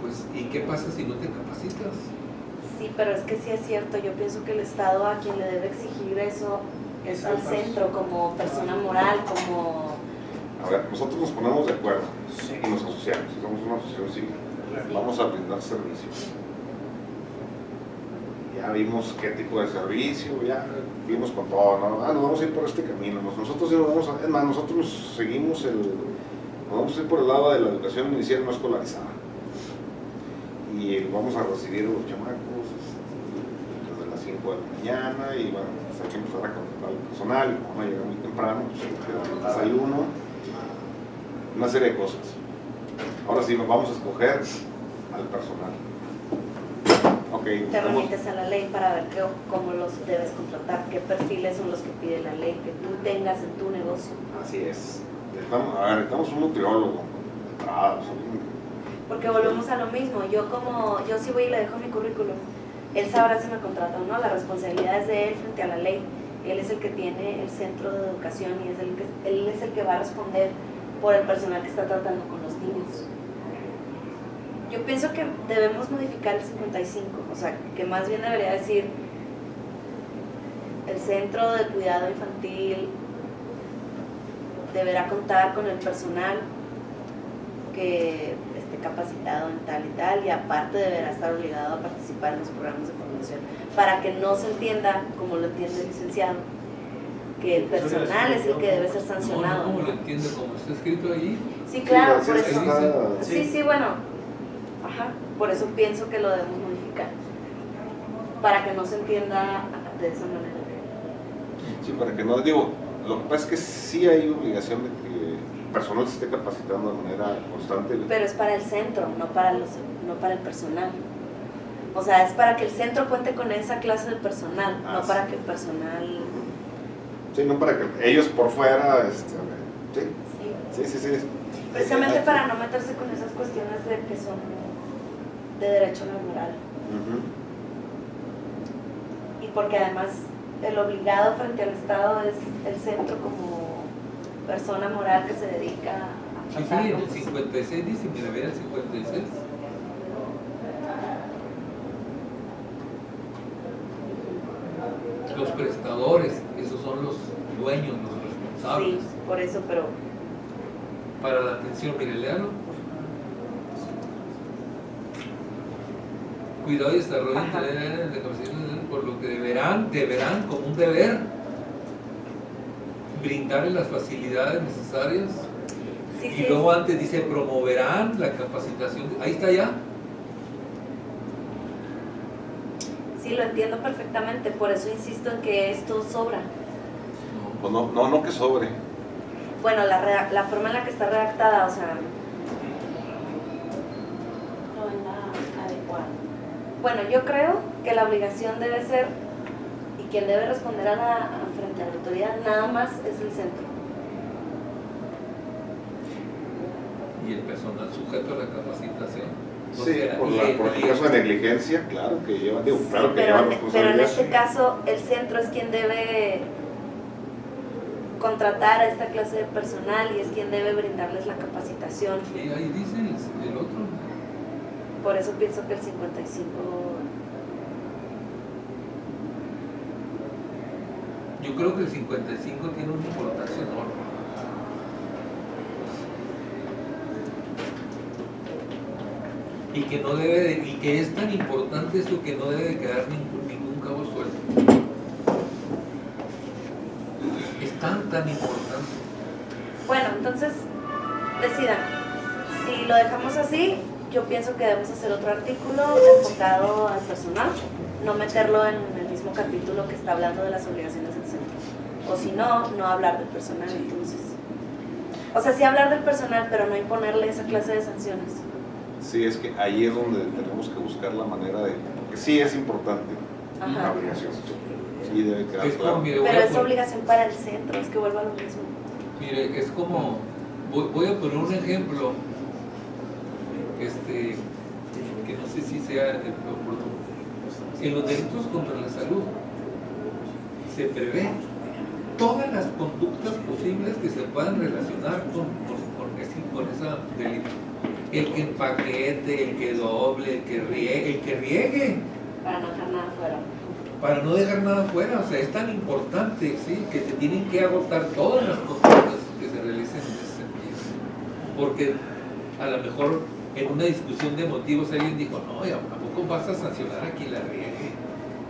pues ¿y qué pasa si no te capacitas? Sí, pero es que sí es cierto. Yo pienso que el Estado a quien le debe exigir eso es al centro, como persona moral, como... A ver, nosotros nos ponemos de acuerdo Sí. y nos asociamos, somos una asociación civil. Vamos a brindar servicios. Ya vimos qué tipo de servicio, ya vimos con todo, ¿no? Nos vamos a ir por este camino. Nosotros sí nos vamos a, es más, nosotros seguimos nos vamos a ir por el lado de la educación inicial no escolarizada. Y vamos a recibir a los chamacos desde las 5 de la mañana y bueno, pues hay que empezar a contratar al personal, y como van a llegar muy temprano, pues hay que dar el desayuno, una serie de cosas. Ahora sí, nos vamos a escoger al personal. Ok, Te estamos- remites a la ley para ver cómo los debes contratar, qué perfiles son los que pide la ley, que tú tengas en tu negocio. así es. Necesitamos un nutriólogo de entrada, pues, Porque volvemos a lo mismo, yo sí voy y le dejo mi currículum, él sabrá si me contrata o no, la responsabilidad es de él frente a la ley. Él es el que tiene el centro de educación y él es el que va a responder por el personal que está tratando con los niños. Yo pienso que debemos modificar el 55, o sea, que más bien debería decir el centro de cuidado infantil deberá contar con el personal que esté capacitado en tal y tal, y aparte deberá estar obligado a participar en los programas de formación, para que no se entienda, como lo entiende el licenciado, que el personal es el que debe ser sancionado. No, ¿cómo lo entiende? ¿Cómo está escrito ahí? Sí, claro, Sí, por así eso. está. Sí, bueno. Ajá, por eso pienso que lo debemos modificar. Para que no se entienda de esa manera. Sí, para que no, digo, lo que pasa es que sí hay obligación de que el personal se esté capacitando de manera constante. Pero es para el centro, no para el personal. O sea, es para que el centro cuente con esa clase de personal, Ah, no sí. para que el personal... Sí, no para que ellos por fuera, sí. Sí. Precisamente para no meterse con esas cuestiones de que son de derecho laboral. Ujú. Y porque además el obligado frente al Estado es el centro persona moral que se dedica a Sí, tratar sí, en con el 56 dice, mira, ve el 56. Los prestadores, esos son los dueños, los Sí, responsables. por eso, pero Para la atención, mire, léalo. Cuidado y desarrollo Ajá. integral de capacitación, por lo que deberán como un deber brindarle las facilidades necesarias. sí, Y sí. luego antes dice promoverán la capacitación. Ahí está ya. Sí, lo entiendo perfectamente, por eso insisto en que esto sobra. Pues no que sobre. Bueno, la forma en la que está redactada, o sea, no es la adecuada. Bueno, yo creo que la obligación debe ser, y quien debe responder frente a la autoridad, nada más es el centro. Y el personal sujeto a la capacitación. O Sí, sea, por y el caso de negligencia, claro que lleva, digo, Sí, claro que pero, lleva pero en responsabilidad. este caso el centro es quien debe contratar a esta clase de personal y es quien debe brindarles la capacitación. Sí, ahí dice el otro. Por eso pienso que el 55... Yo creo que el 55 tiene una importancia enorme. Y que no debe y que es tan importante esto que no debe de quedar ningún cabo suelto. Es tan importante. Bueno, entonces decidan. Si lo dejamos así, yo pienso que debemos hacer otro artículo enfocado al personal, no meterlo en el mismo capítulo que está hablando de las obligaciones del centro. O si no, no hablar del personal, entonces. O sea, sí hablar del personal, pero no imponerle esa clase de sanciones. Sí, es que ahí es donde tenemos que buscar la manera de, porque sí es importante la Ajá. obligación. Sí debe quedar Es como, claro. mire, Pero es obligación para el centro, es que vuelva a lo mismo. Mire, es como, voy a poner un ejemplo, que no sé si sea el oportuno. En los delitos contra la salud se prevé todas las conductas posibles que se puedan relacionar con ese delito. El que empaquete, el que doble, el que riegue, Para no dejar nada fuera. para no dejar nada fuera. O sea, es tan importante, ¿sí?, que se tienen que agotar todas las conductas que se realicen en ese sentido. Porque a lo mejor en una discusión de motivos alguien dijo, no, ¿y a poco vas a sancionar a quien la riegue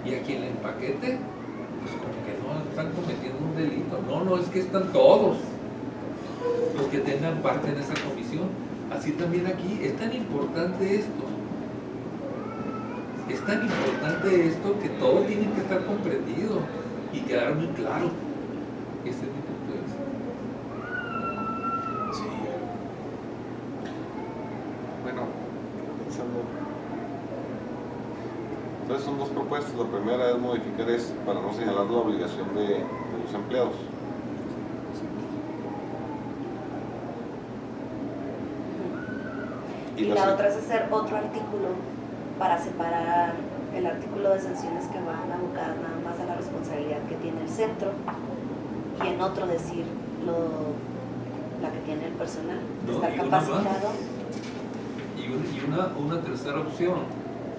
y a quien la empaquete? Pues como que no están cometiendo un delito. No, es que están todos los que tengan parte en esa comisión. Así también aquí, es tan importante esto. Es tan importante esto que todo tiene que estar comprendido y quedar muy claro. Ese es mi punto de vista. Sí. Bueno, pensando. Entonces son dos propuestas. La primera es modificar para no señalar la obligación de los empleados. Y la otra es hacer otro artículo para separar el artículo de sanciones que van abocadas nada más a la responsabilidad que tiene el centro y en otro decir la que tiene el personal, No, estar y una más. capacitado. Y una tercera opción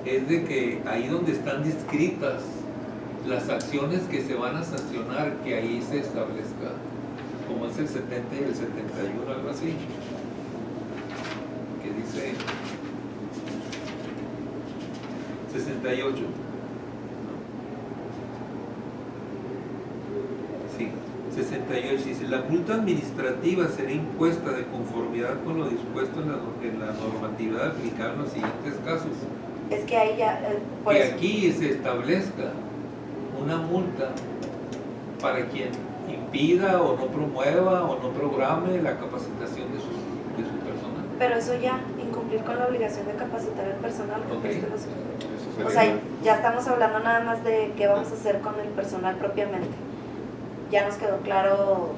es de que ahí donde están descritas las acciones que se van a sancionar, que ahí se establezca, como es el 70 y el 71, algo así, que dice 68. Sí, 68 dice, la multa administrativa será impuesta de conformidad con lo dispuesto en la normatividad aplicable en los siguientes casos. Es que ahí ya, por Que eso, aquí se establezca una multa para quien impida o no promueva o no programe la capacitación de su personal. pero eso ya, incumplir con la obligación de capacitar al personal. Ok. Eso O sería- sea, ya estamos hablando nada más de qué vamos a hacer con el personal propiamente. Ya nos quedó claro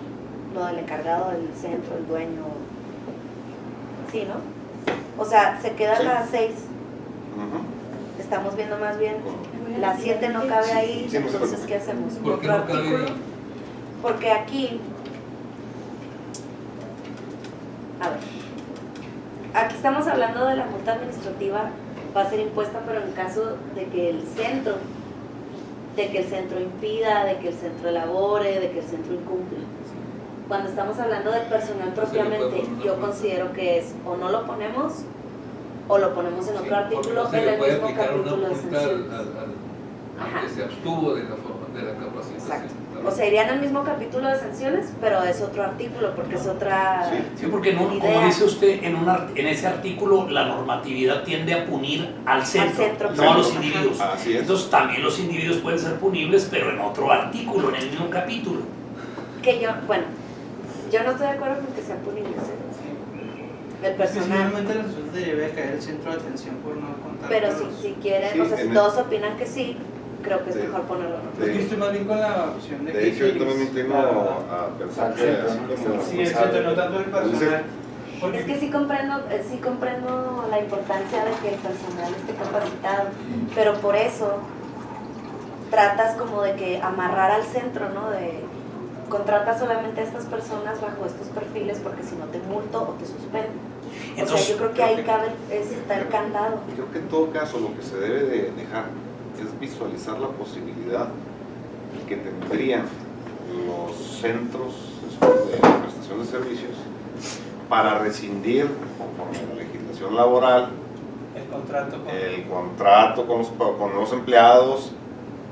lo del encargado del centro, el dueño. Sí, ¿no? O sea, se quedan Sí. las 6. Ujú. Estamos viendo más bien, las 7 no cabe ahí, Sí, no se entonces preocupe. ¿qué hacemos? ¿Por qué ¿Otro no cabe artículo? ahí? Porque aquí aquí estamos hablando de la multa administrativa, va a ser impuesta, pero en caso de que el centro impida, de que el centro elabore, de que el centro incumpla. Cuando estamos hablando del personal propiamente, yo considero que es o no lo ponemos o lo ponemos en otro artículo en el mismo capítulo de sanciones. Al que se abstuvo de la capacitación. Exacto. O sea, iría en el mismo capítulo de sanciones, pero es otro artículo porque es otra Sí, porque como dice usted, en ese artículo la normatividad tiende a punir al centro, no a los individuos. Así es. Entonces también los individuos pueden ser punibles, pero en otro artículo, en el mismo capítulo. Que yo no estoy de acuerdo con que sean punibles. El personal. Finalmente el resultado debe caer el centro de atención por no contar. Pero si quieren, Sí, o sea, si todos opinan que sí, creo que es Sí. mejor ponerlo. Sí. Yo estoy más bien con la opción de que. De hecho, yo también me inclino a pensar que así como Sí, es cierto, no tanto el personal. Es que sí comprendo la importancia de que el personal esté capacitado, pero por eso tratas como de que amarrar al centro, ¿no? De contrata solamente a estas personas bajo estos perfiles porque si no te multo o te suspendo. Entonces, o sea, yo creo que ahí cabe está el candado. Creo que en todo caso lo que se debe de dejar es visualizar la posibilidad que tendrían los centros de prestación de servicios para rescindir, conforme a la legislación laboral, el contrato con los empleados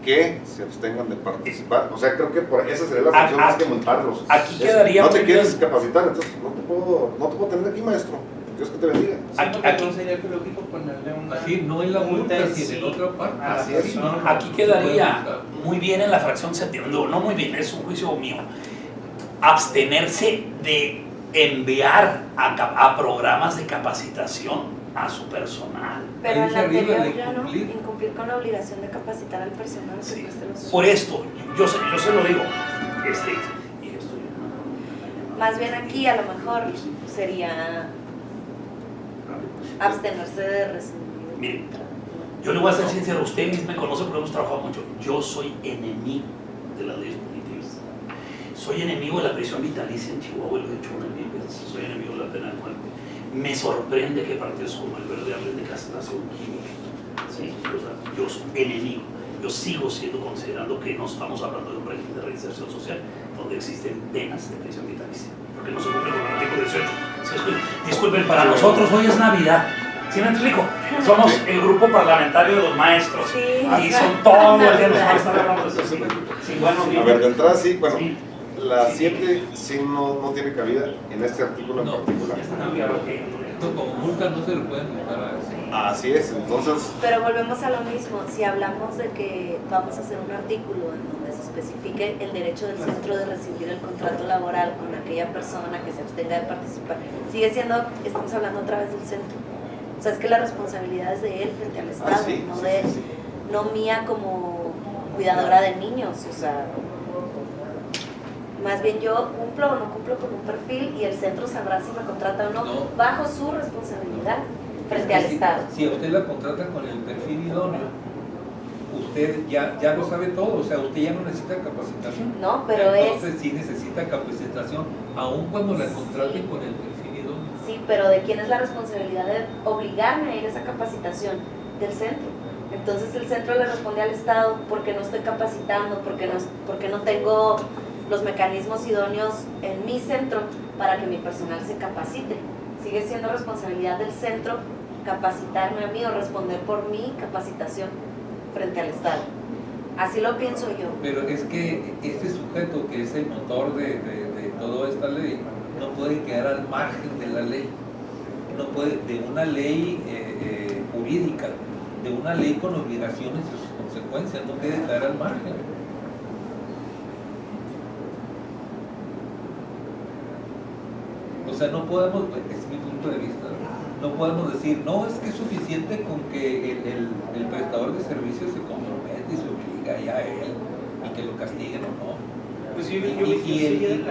que se abstengan de participar. O sea, creo que por esa sería la función más que multarlos. Aquí quedaría no te muy quieres bien. capacitar, entonces no te puedo tener aquí, maestro. Dios que te bendiga. Aquí sería lógico ponerle una. Así, no en la multa, multa sino en otra parte. Así es. Aquí quedaría muy bien en la fracción 7, no muy bien, es un juicio mío, abstenerse de enviar a programas de capacitación a su personal. Pero Ahí en se la arriba anterior de ya no, incumplir. incumplir con la obligación de capacitar al personal. Sí. que preste los Por servicios. esto, yo se lo digo, y esto Más bien aquí a lo mejor sería abstenerse de recibir. Mire, yo le voy a ser sincero, usted mismo me conoce porque hemos trabajado mucho. Yo soy enemigo de las leyes punitivas. Soy enemigo de la prisión vitalicia en Chihuahua, y lo he dicho una mil veces. Soy enemigo de la pena de muerte. Me sorprende que partidos como el Verde hablen de castración química. ¿Sí? O sea, yo soy enemigo. Yo sigo considerando que no estamos hablando de un régimen de reinserción social donde existen penas de prisión vitalicia, porque no se cumple con el artículo 18. Disculpen, para nosotros hoy es Navidad. ¿Sí me explico? Somos el grupo parlamentario de los maestros. Sí. Y son todos los días los maestros hablando de eso. Sí, bueno, A ver, de entrada sí, bueno, sí. la 7 sí no tiene cabida en este artículo en No. particular. Esto como multa no se le puede multar a eso. Así es, entonces, Pero volvemos a lo mismo, si hablamos de que vamos a hacer un artículo en donde se especifique el derecho del centro de rescindir el contrato laboral con aquella persona que se abstenga de participar, sigue siendo, estamos hablando otra vez del centro. O sea, es que la responsabilidad es de él frente al Estado, sí, no sí, de sí, sí. no mía como cuidadora de niños, o sea, más bien yo cumplo o no cumplo con un perfil y el centro sabrá si me contrata o no, No. bajo su responsabilidad frente al Estado. Si a usted la contrata con el perfil idóneo, usted ya lo sabe todo, o sea, usted ya no necesita capacitación. No, pero entonces sí necesita capacitación, aun cuando la contraten con el perfil idóneo. Sí, pero ¿de quién es la responsabilidad de obligarme a ir a esa capacitación? Del centro. Entonces el centro le responde al Estado porque no estoy capacitando, porque no tengo los mecanismos idóneos en mi centro para que mi personal se capacite. Sigue siendo responsabilidad del centro capacitarme a mí o responder por mi capacitación frente al Estado. Así lo pienso yo. Pero es que este sujeto que es el motor de toda esta ley no puede quedar al margen de la ley, no puede, de una ley jurídica, de una ley con obligaciones y sus consecuencias, no puede quedar al margen. O sea, no podemos, es mi punto de vista, no podemos decir, no, es que es suficiente con que el prestador de servicios se compromete y se obliga ya a él y que lo castiguen o no. Pues Y el-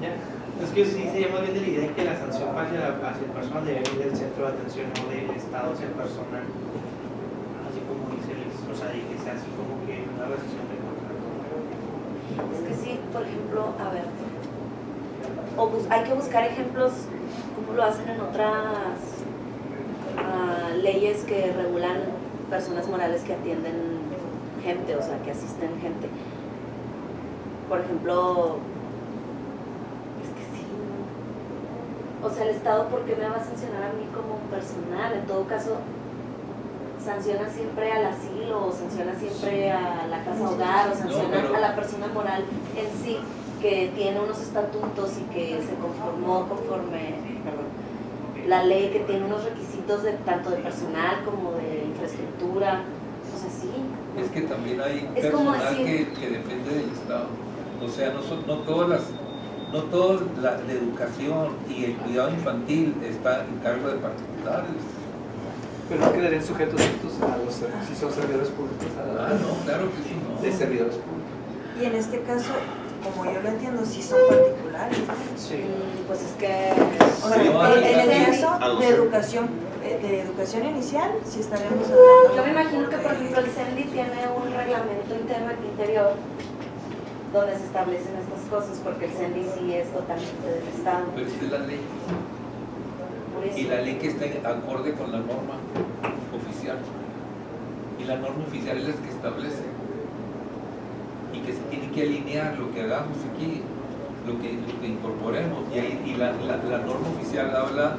Ya. Es que sí se llama bien de la idea de que la sanción hacia el personal debe venir del centro de atención, no del Estado hacia el personal. Así como dice o sea, de que sea así como que una rescisión de contrato. Es que sí, por ejemplo, a ver, hay que buscar ejemplos como lo hacen en otras leyes que regulan personas morales que atienden gente, o sea, que asisten gente. Por ejemplo, es que sí, ¿no? O sea, el Estado, ¿por qué me va a sancionar a mí como personal? En todo caso, sanciona siempre al asilo, o sanciona siempre a la casa hogar, o sanciona a la persona moral en sí, que tiene unos estatutos y que se conformó conforme la ley, que tiene unos requisitos tanto de personal como de infraestructura. O sea, sí. Es que también hay Es como personal decir, que depende del Estado. O sea, no toda la educación y el cuidado infantil está en cargo de particulares. Pero no quedarían sujetos estos a los, si son servidores públicos, No, claro que sí, no. de servidores públicos. Y en este caso, como yo lo entiendo, sí son particulares. Sí. pues es que... O sea, Sí, en el sí, caso de educación inicial, sí estaremos hablando. yo me imagino que, por de- ejemplo, el CENDI tiene un reglamento interior donde se establecen estas cosas, porque el CENDI sí es totalmente del Estado. Pero esta es la ley. Por eso. Y la ley que está acorde con la norma oficial. Y la norma oficial es la que establece. Y que se tiene que alinear lo que hagamos aquí, lo que incorporemos. Y la norma oficial habla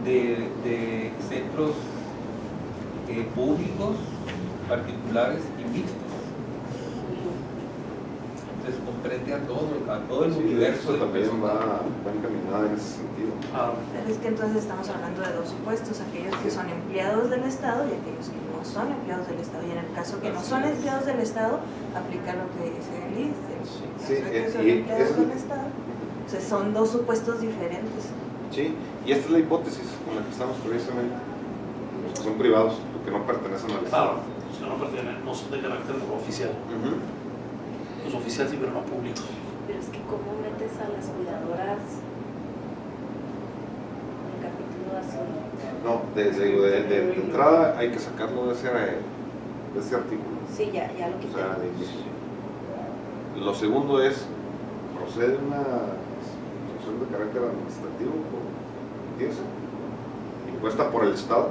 de centros públicos, particulares y mixtos. Entonces comprende a todo el Sí, universo eso de también personas. va encaminada en ese sentido. Pero es que entonces estamos hablando de dos supuestos, aquellos que son empleados del Estado y aquellos que no son empleados del Estado. Y en el caso que no son empleados del Estado, aplica lo que dice Liz. En el caso Sí, de que son y empleados eso- del Estado, o sea, son dos supuestos diferentes. Sí, y esta es la hipótesis con la que estamos precisamente. Los que son privados, los que no pertenecen al Claro, Estado. los que no pertenecen, no son de carácter oficial. Ujú. Los oficiales sí, pero no públicos. Pero es que ¿cómo metes a las cuidadoras en el capítulo así? No, de entrada hay que sacarlo de ese artículo. Sí, ya lo O quité. sea, de inicio. Lo segundo es, procede una sanción de carácter administrativo por entiendes, impuesta por el Estado,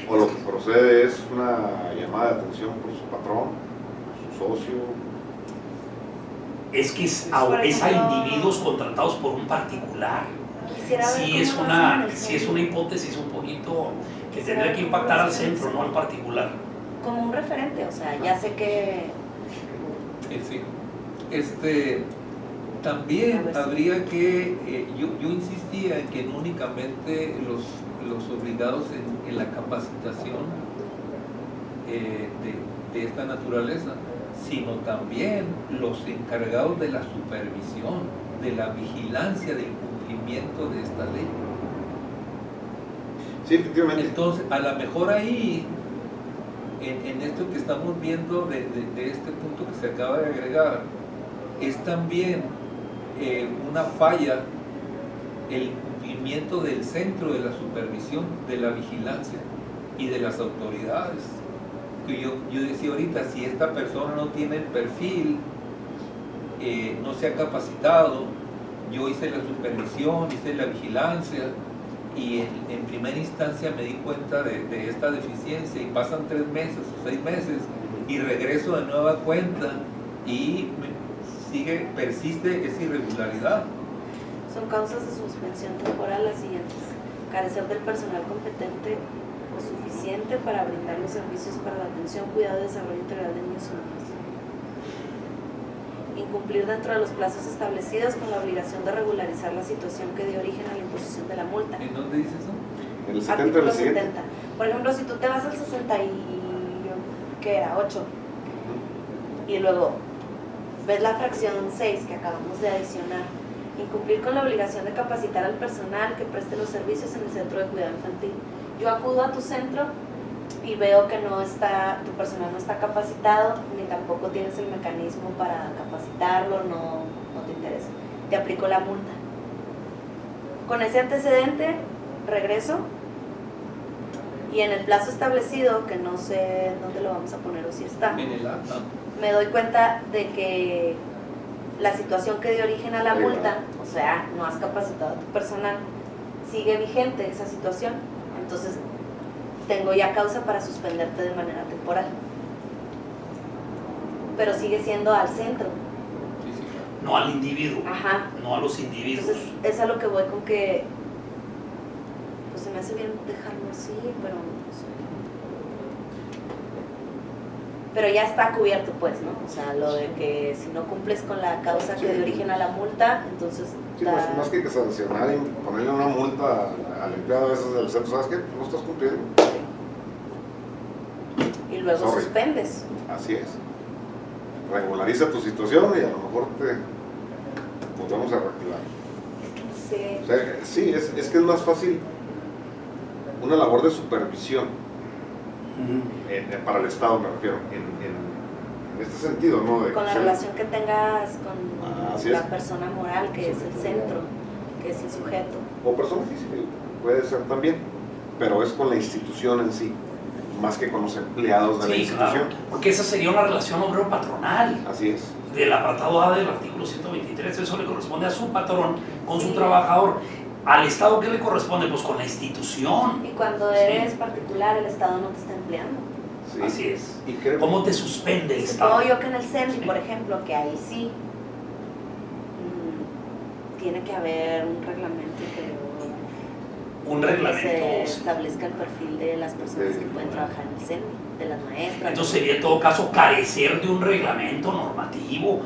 o lo que procede es una llamada de atención por su patrón, por su socio. Es que es a individuos contratados por un particular. Quisiera ver Sí cómo es lo hacen en el sí es centro. una hipótesis un poquito que Quisiera tendría ver que cómo impactar lo al hacen en el centro, no al centro. particular. Como un referente, o sea, ya sé que... Sí. También A ver si- habría que, yo insistía en que no únicamente los obligados en la capacitación de esta naturaleza, sino también los encargados de la supervisión, de la vigilancia del cumplimiento de esta ley. Sí, efectivamente. Entonces, a lo mejor ahí, en esto que estamos viendo de este punto que se acaba de agregar, es también una falla el cumplimiento del centro de la supervisión, de la vigilancia y de las autoridades. Que yo decía ahorita, si esta persona no tiene el perfil, no se ha capacitado, yo hice la supervisión, hice la vigilancia, y en primera instancia me di cuenta de esta deficiencia y pasan 3 meses o 6 meses y regreso de nueva cuenta y persiste esa irregularidad. Son causas de suspensión temporal las siguientes: carecer del personal competente o suficiente para brindar los servicios para la atención, cuidado y desarrollo integral de niños y niñas. Incumplir dentro de los plazos establecidos con la obligación de regularizar la situación que dio origen a la imposición de la multa. ¿En dónde dice eso? En el 70 Artículo del siguiente. 70. Por ejemplo, si tú te vas al 8 y luego ves la fracción 6 que acabamos de adicionar, incumplir con la obligación de capacitar al personal que preste los servicios en el centro de cuidado infantil. Yo acudo a tu centro y veo que tu personal no está capacitado, ni tampoco tienes el mecanismo para capacitarlo, no te interesa. Te aplico la multa. Con ese antecedente, regreso y en el plazo establecido, que no sé dónde lo vamos a poner o si está, En el acta. me doy cuenta de que la situación que dio origen a la multa, o sea, no has capacitado a tu personal, sigue vigente esa situación, entonces tengo ya causa para suspenderte de manera temporal. Pero sigue siendo al centro. Sí, sí, claro. No al individuo, Ajá. no a los individuos. Entonces, es a lo que voy con que, pues se me hace bien dejarlo así, pero no sé. Pero ya está cubierto, pues, ¿no? O sea, lo de que si no cumples con la causa que dio origen a la multa, entonces Sí, más que sancionar y ponerle una multa al empleado de esos del centro, ¿sabes qué? No estás cumpliendo. y luego Sorry. suspendes. Así es. Regulariza tu situación y a lo mejor te volvemos a reactivar. Sí. O sea, sí, es que es más fácil una labor de supervisión para el Estado, me refiero, en este sentido, ¿no? De Con la que sea- relación que tengas con Así la es. persona moral, que es el centro, que es el sujeto. O persona física, puede ser también, pero es con la institución en sí, más que con los empleados de la Sí, institución. claro, porque esa sería una relación obrero-patronal. Así es. Del apartado A del artículo 123, eso le corresponde a su patrón con su trabajador. ¿Al Estado qué le corresponde? Pues con la institución. Y cuando Sí. eres particular, el Estado no te está empleando. Sí. Así es. Y creo ¿Cómo te suspende el Estado? Supongo yo que en el CENI, Sí. por ejemplo, que ahí sí tiene que haber un reglamento Un que se reglamento. establezca el perfil de las personas que pueden trabajar en el CENI, de las maestras. Entonces sería en todo caso carecer de un reglamento normativo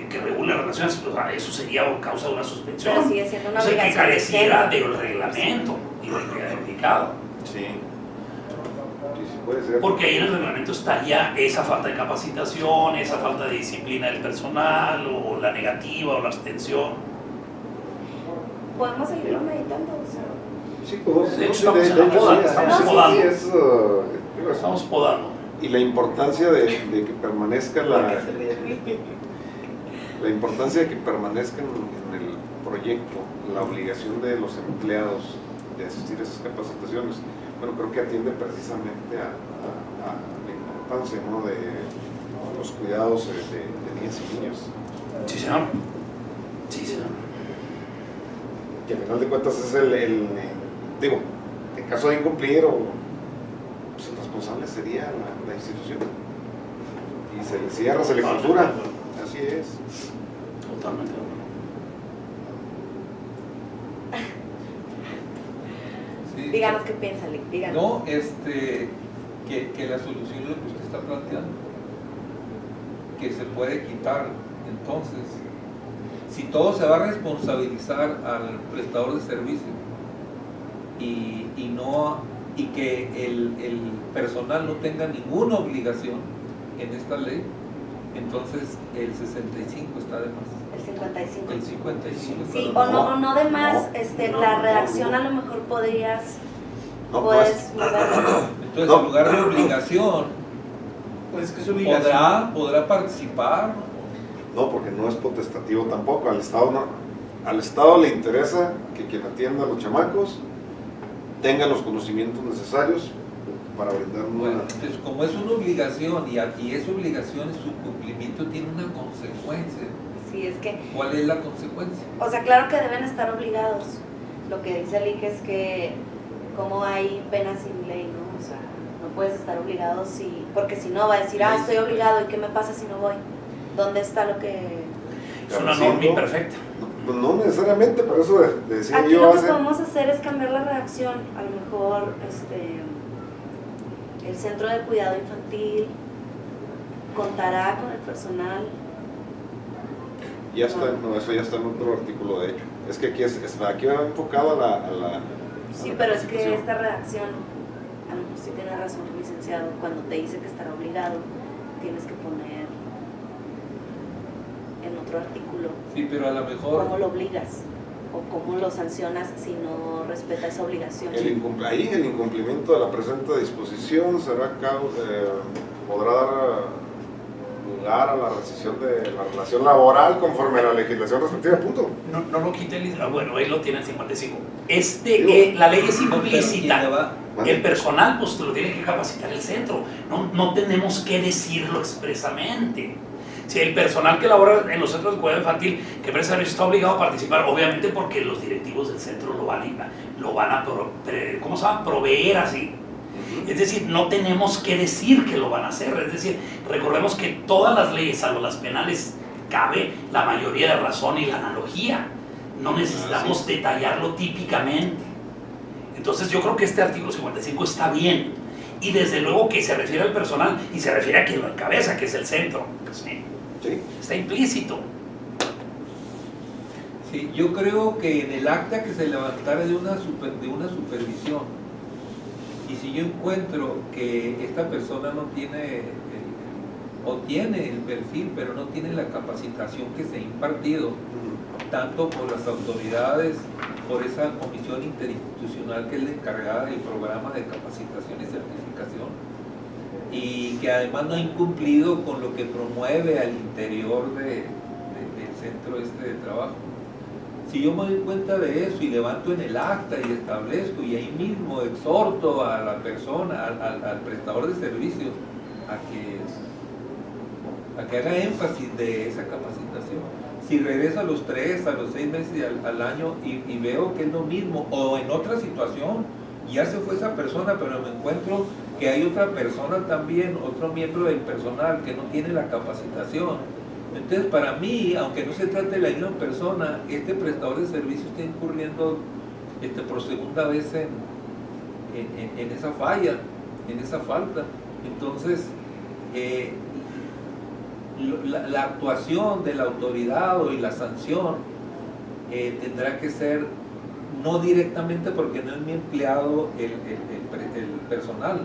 que regule las relaciones. O sea, eso sería causa de una suspensión. Pero sigue siendo una O sea, que obligación del careciera centro. del reglamento y del que indicado. Sí. Sí, puede ser. Porque ahí en el reglamento estaría esa falta de capacitación, esa falta de disciplina del personal, o la negativa, o la abstención. Podemos seguirlo meditando. O sea, Sí, pues, De hecho, sí, estamos en la hecho, poda, sí, estamos sí, podando. sí, es, digo, Estamos podando. y la importancia de que permanezca la importancia de que permanezca en el proyecto la obligación de los empleados de asistir a esas capacitaciones, bueno, creo que atiende precisamente a la importancia, ¿no?, de los cuidados de niñas y niños, Sí, señor. Sí, señor. que al final de cuentas es digo, en caso de incumplir, pues el responsable sería la institución, y se le cierra, se le clausura. Así es. Totalmente. Sí. díganos qué piensa, Lick, díganos. No, que la solución es lo que usted está planteando, que se puede quitar. Entonces, si todo se va a responsabilizar al prestador de servicio y que el personal no tenga ninguna obligación en esta ley, entonces el 65 está de más. El 55. El 55 está Sí, de o más. no de más, no, la no, redacción no. a lo mejor podrías, No, puedes moverla. Entonces, No. en lugar de obligación, Pues es que es obligación. podrá participar. No, porque no es potestativo tampoco, al Estado no. Al Estado le interesa que quien atienda a los chamacos tenga los conocimientos necesarios para brindar Bueno, una... entonces como es una obligación y esa obligación, su cumplimiento tiene una consecuencia. Sí, es que, ¿Cuál es la consecuencia? o sea, claro que deben estar obligados. Lo que dice Lick es que como hay penas sin ley, ¿no? O sea, no puedes estar obligado porque si no va a decir, estoy obligado, ¿y qué me pasa si no voy? ¿Dónde está lo que...? Es una norma imperfecta. No necesariamente, pero eso decía Aquí yo lo que hace... podemos hacer es cambiar la redacción. A lo mejor el centro de cuidado infantil contará con el personal. Ya está, no, eso ya está en otro artículo, de hecho. Es que aquí va enfocado a la Sí, a la pero es que capacitación. esta redacción, a lo mejor sí tiene razón el licenciado, cuando te dice que estará obligado, tienes que poner en otro artículo Sí, pero a lo mejor... cómo lo obligas o cómo lo sancionas si no respeta esa obligación. Ahí el incumplimiento de la presente disposición podrá dar lugar a la rescisión de la relación laboral conforme a la legislación respectiva, punto. No lo quite el... Bueno, él lo tiene en 55. Digo, La ley es No, pero ¿quién le implícita. va? El personal, pues lo tiene que capacitar el centro. No tenemos que decirlo expresamente. Si el personal que labora en los centros de cuidado infantil que presta servicio está obligado a participar, obviamente porque los directivos del centro lo van a ¿cómo se llama? Proveer así. Es decir, no tenemos que decir que lo van a hacer. Es decir, recordemos que todas las leyes, salvo las penales, cabe la mayoría de razón y la analogía. No necesitamos detallarlo típicamente. Entonces yo creo que este artículo 55 está bien. Y desde luego que se refiere al personal y se refiere a quien lo encabeza, que es el centro. ¿Sí? Sí. Está implícito. Sí, yo creo que en el acta que se levantara de una supervisión, y si yo encuentro que esta persona no tiene o tiene el perfil, pero no tiene la capacitación que se ha impartido, tanto por las autoridades, por esa comisión interinstitucional que es la encargada del programa de capacitación y certificación, y que además no ha incumplido con lo que promueve al interior del centro de trabajo. Si yo me doy cuenta de eso y levanto en el acta y establezco y ahí mismo exhorto a la persona, al prestador de servicios, a que haga énfasis de esa capacitación. Si regreso a los 3, a los 6 meses y al año y veo que es lo mismo, o en otra situación, ya se fue esa persona, pero me encuentro que hay otra persona también, otro miembro del personal que no tiene la capacitación. Entonces, para mí, aunque no se trate de la misma persona, este prestador de servicios está incurriendo por segunda vez en esa falla, en esa falta. Entonces, la actuación de la autoridad y la sanción tendrá que ser no directamente porque no es mi empleado el personal,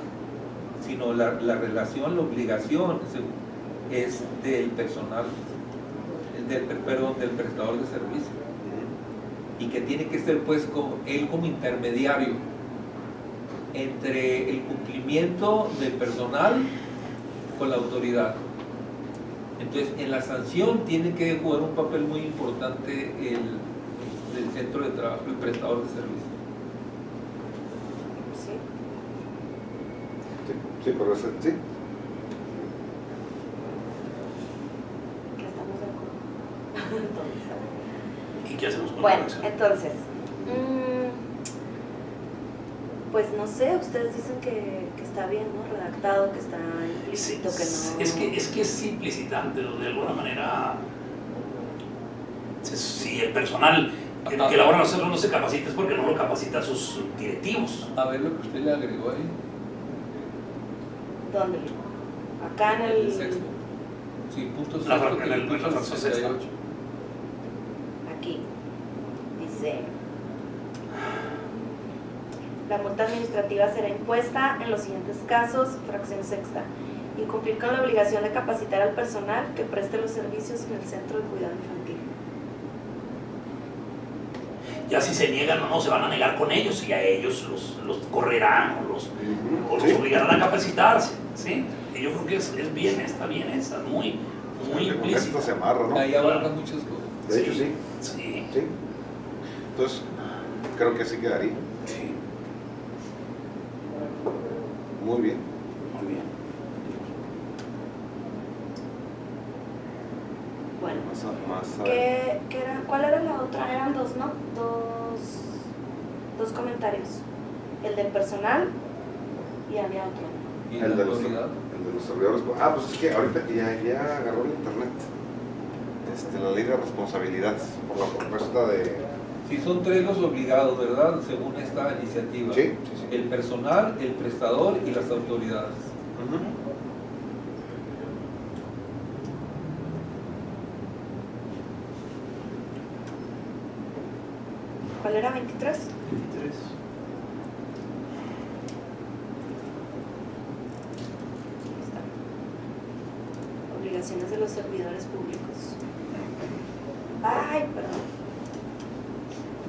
sino la relación, la obligación es del personal, del prestador de servicio, y que tiene que ser pues él como intermediario entre el cumplimiento del personal con la autoridad. Entonces, en la sanción tiene que jugar un papel muy importante el centro de trabajo, el prestador de servicio. Sí, pero eso, sí. Estamos de acuerdo. ¿Y qué hacemos con la Bueno, redacción? entonces, pues no sé, ustedes dicen que está bien, ¿no? Redactado, que está implícito, que no... Es que es implicitante, de alguna manera. Si el personal que labora en los centros no se capacita es porque no lo capacita a sus directivos. A ver lo que usted le agregó ahí. ¿Dónde? Acá en el... Sexto. Sí, punto La sexto, en el punto fracción 68. Aquí. Dice... La multa administrativa será impuesta en los siguientes casos, fracción sexta. Incumplir con la obligación de capacitar al personal que preste los servicios en el centro de cuidado infantil. Ya si se niegan o no, se van a negar con ellos y a ellos los correrán o los obligarán a capacitarse. ¿Sí? Y yo creo que es bien, está bien esa, muy Con implícita. esto se amarra, ¿no? Ahí abarcan muchas cosas. De hecho, sí. Sí. Sí. Entonces, creo que así quedaría. Sí. Muy bien. Muy bien. Bueno, Más ¿qué era? ¿Cuál era la otra? Eran dos, ¿no? Dos comentarios. El del personal y había otro. Y el la de los autoridad. servidores. Ah, pues es que ahorita que ya agarró el internet. La ley de responsabilidades por la propuesta de... Sí, son 3 los obligados, ¿verdad? Según esta iniciativa. Sí. El personal, el prestador y las autoridades. ¿Cuál era? 23. 23. Obligaciones de los servidores públicos. Ay, perdón.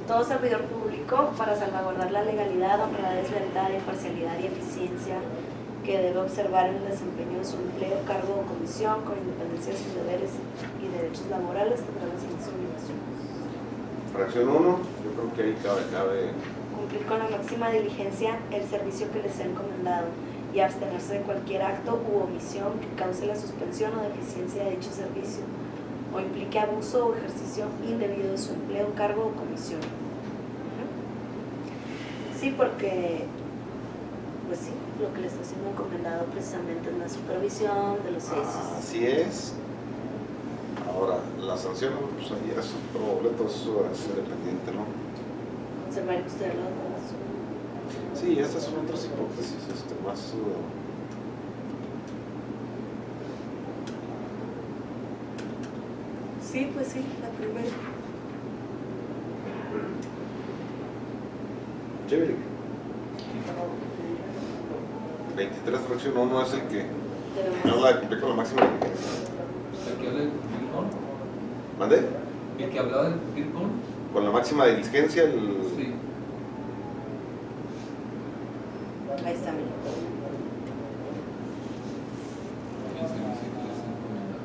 Todo servidor público, para salvaguardar la legalidad, honradez, verdad, imparcialidad y eficiencia que debe observar en el desempeño de su empleo, cargo o comisión, con independencia de sus deberes y derechos laborales, tendrá las siguientes obligaciones. Fracción 1, yo creo que ahí cabe Cumplir con la máxima diligencia el servicio que les sea encomendado y abstenerse de cualquier acto u omisión que cause la suspensión o deficiencia de dicho servicio o implique abuso o ejercicio indebido de su empleo, cargo o comisión. Sí, porque, pues sí, lo que le está siendo encomendado precisamente es la supervisión de los CESIS. Así es. Ahora, la sanción, pues ahí es otro boleto, eso es independiente, ¿no? Conservar y usted lo Sí, estas son otras hipótesis más... Sí, pues sí, la primera. Chévere. 23 fracción 1 es el que habla de cumplir con la máxima de vigencia. ¿El que habla de cumplir con? ¿Mande? ¿El que hablaba de cumplir con? Con la máxima de diligencia, el... Sí. Ahí está, mira. El servicio que les encomendaba.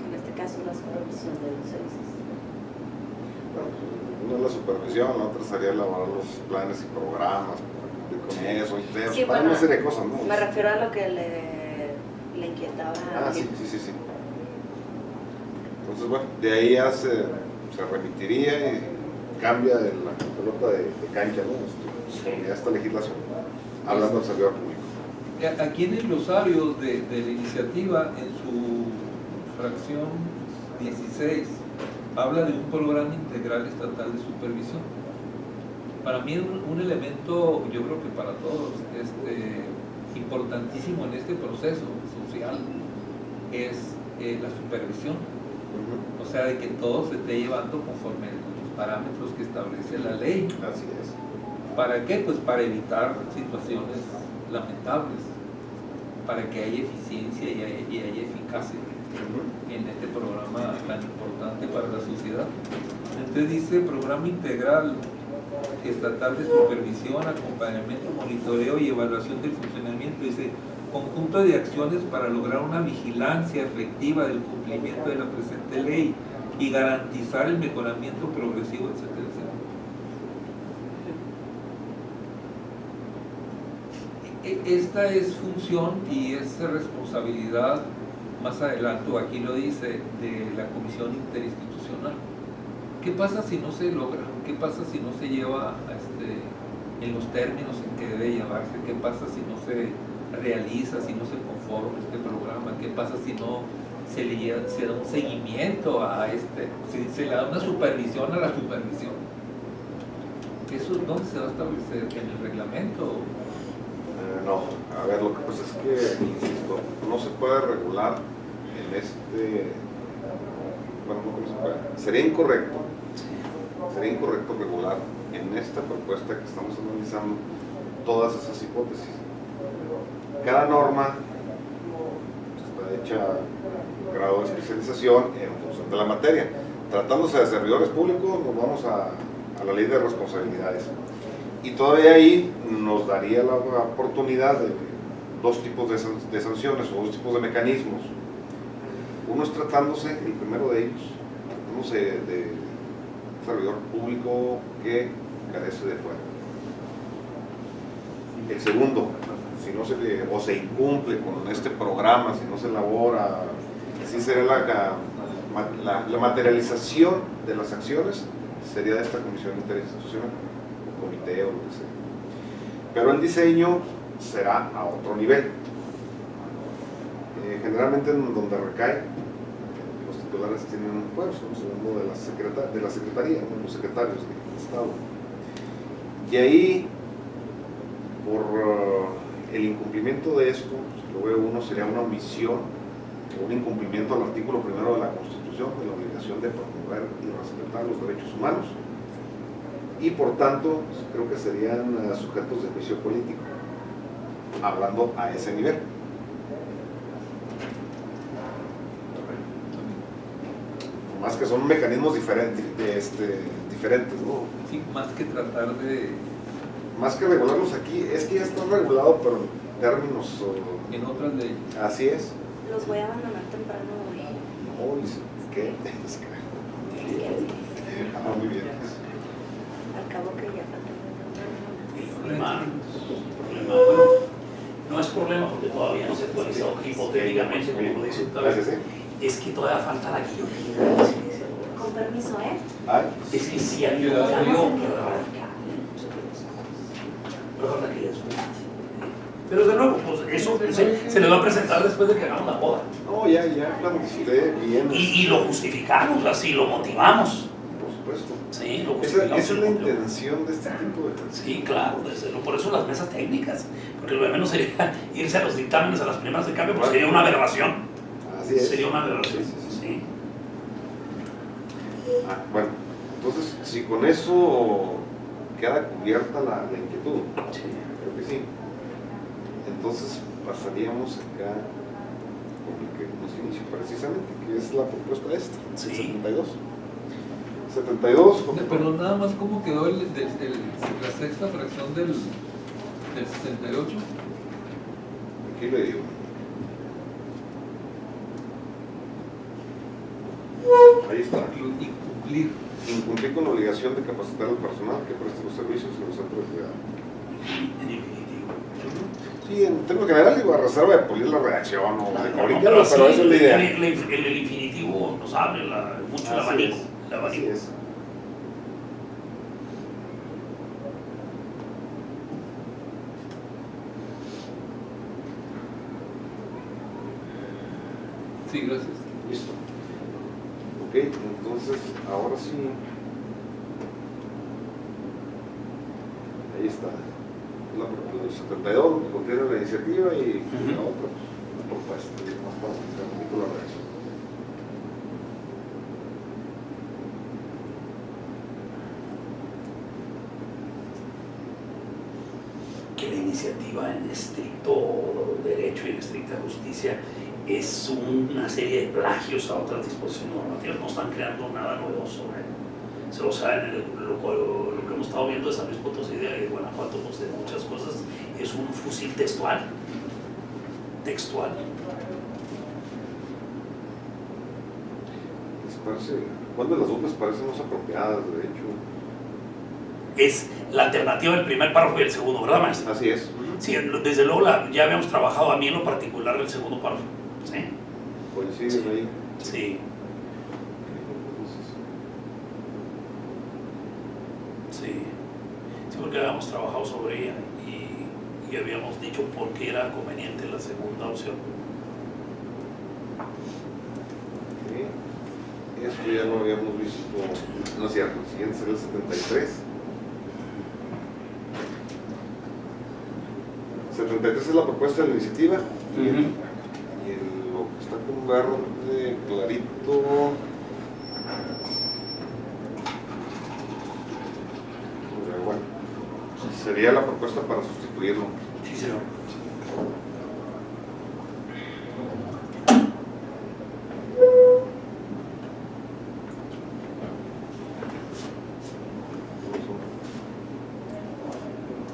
En este caso, la supervisión de los CESIS. Una es la supervisión, la otra sería elaborar los planes y programas con eso, y Sí, para bueno, una serie de cosas, ¿no? Me refiero a lo que le inquietaba. Sí. Entonces, bueno, de ahí ya se remitiría y cambia de la pelota de cancha, ¿no? Ya esta legislación, hablando del servidor público. Aquí en el glosario de la iniciativa, en su fracción 16, habla de un programa integral estatal de supervisión. Para mí un elemento, yo creo que para todos, importantísimo en este proceso social es la supervisión. O sea, de que todo se esté llevando conforme los parámetros que establece la ley. Así es. ¿Para qué? Pues para evitar situaciones lamentables, para que haya eficiencia y haya eficacia en este programa tan importante para la sociedad. Entonces dice programa integral estatal de supervisión, acompañamiento, monitoreo y evaluación del funcionamiento. Dice conjunto de acciones para lograr una vigilancia efectiva del cumplimiento de la presente ley y garantizar el mejoramiento progresivo, etcétera, etcétera. Esta es función y es responsabilidad, más adelante, aquí lo dice, de la Comisión Interinstitucional. ¿Qué pasa si no se logra? ¿Qué pasa si no se lleva en los términos en que debe llevarse? ¿Qué pasa si no se realiza, si no se conforma este programa? ¿Qué pasa si no se da un seguimiento a si se le da una supervisión a la supervisión? ¿Eso dónde se va a establecer? ¿En el reglamento? No, a ver, lo que pasa es que, insisto, no se puede regular en bueno, no se puede. Sería incorrecto regular en esta propuesta que estamos analizando todas esas hipótesis. Cada norma está hecha en grado de especialización en función de la materia. Tratándose de servidores públicos, nos vamos a la ley de responsabilidades. Y todavía ahí nos daría la oportunidad de dos tipos de sanciones o dos tipos de mecanismos. Uno es tratándose, el primero de ellos, tratándose de servidor público que carece de fuero. El segundo, si no se incumple con este programa, si no se elabora, así sería la materialización de las acciones, sería de esta comisión interinstitucional, o comité o lo que sea. Pero el diseño será a otro nivel. Generalmente en donde recae, los titulares tienen un fuero, estamos hablando de la secretaría, ¿no? Los secretarios de Estado. Y ahí, por el incumplimiento de esto, si lo ve uno, sería una omisión o un incumplimiento al artículo 1 de la Constitución, de la obligación de promover y respetar los derechos humanos, y por tanto creo que serían sujetos de juicio político, hablando a ese nivel. Más que son mecanismos diferentes, ¿no? Sí, más que tratar de... Más que regularlos aquí, es que ya está regulado, pero en términos... en otras leyes. Así es. Los voy a abandonar temprano hoy. No, ¿qué? Es que así es. Muy bien. Al cabo que ya falta. problema, bueno, no es problema porque todavía no se ha actualizado hipotéticamente, como lo dice usted, Gracias, es que todavía falta la guillotina. Con permiso, ¿eh? Ay, Es que si alguien Yo la pero digo. falta que les guste. Pero de nuevo, pues eso se les va a presentar después de que hagamos la poda. no, ya, cuando esté bien. Y lo justificamos, así lo motivamos. Por supuesto. Sí, lo Esa justificamos. es la intención de este tipo de cosas. Sí, claro, desde luego. Por eso las mesas técnicas. Porque lo de menos sería irse a los dictámenes, a las primeras de cambio, pues sería una aberración. Así es. Sería una aberración. Sí, sí, sí. Sí. Bueno, entonces, si con eso queda cubierta la inquietud, Sí. creo que sí. Entonces pasaríamos acá con el que nos inició precisamente, que es la propuesta esta, Sí. 72. 72. Pero nada más, ¿cómo quedó la sexta fracción del 68? Aquí le digo. Ahí está. Incumplir. Incumplir con la obligación de capacitar al personal que preste los servicios en los centros de cuidado. En definitivo. Sí, en términos generales, digo, a reserva de pulir la redacción o de No, comunicarlo, pero pero sí, esa es la idea. el infinitivo nos abre mucho el Así abanico. es, El abanico. así es. Sí, gracias. Listo. Ok, entonces, ahora sí. Ahí está. El 72, lo que contiene la iniciativa y la otra, pues, la propuesta. Y más para hacer un poquito la reacción. Que la iniciativa en estricto derecho y en estricta justicia es una serie de plagios a otras disposiciones normativas, no están creando nada novedoso. Se lo saben, lo que hemos estado viendo de San Luis Potosí y de Guanajuato, pues de muchas cosas, es un fusil textual. Textual. ¿Les parece? ¿Cuál de las dos les parece más apropiadas, de hecho? Es la alternativa del primer párrafo y el segundo, ¿verdad, maestro? Así es. Sí, desde luego ya habíamos trabajado a mí en lo particular del segundo párrafo. ¿Sí? Coinciden ahí. Sí. Entonces, Sí, sí, porque habíamos trabajado sobre ella y habíamos dicho por qué era conveniente la segunda opción. ok. Esto ya lo habíamos visto. No es cierto, el siguiente será el 73. 73 es la propuesta de la iniciativa y lo que está con verde clarito. Bueno, sería la propuesta para sustituirlo. Sí, señor.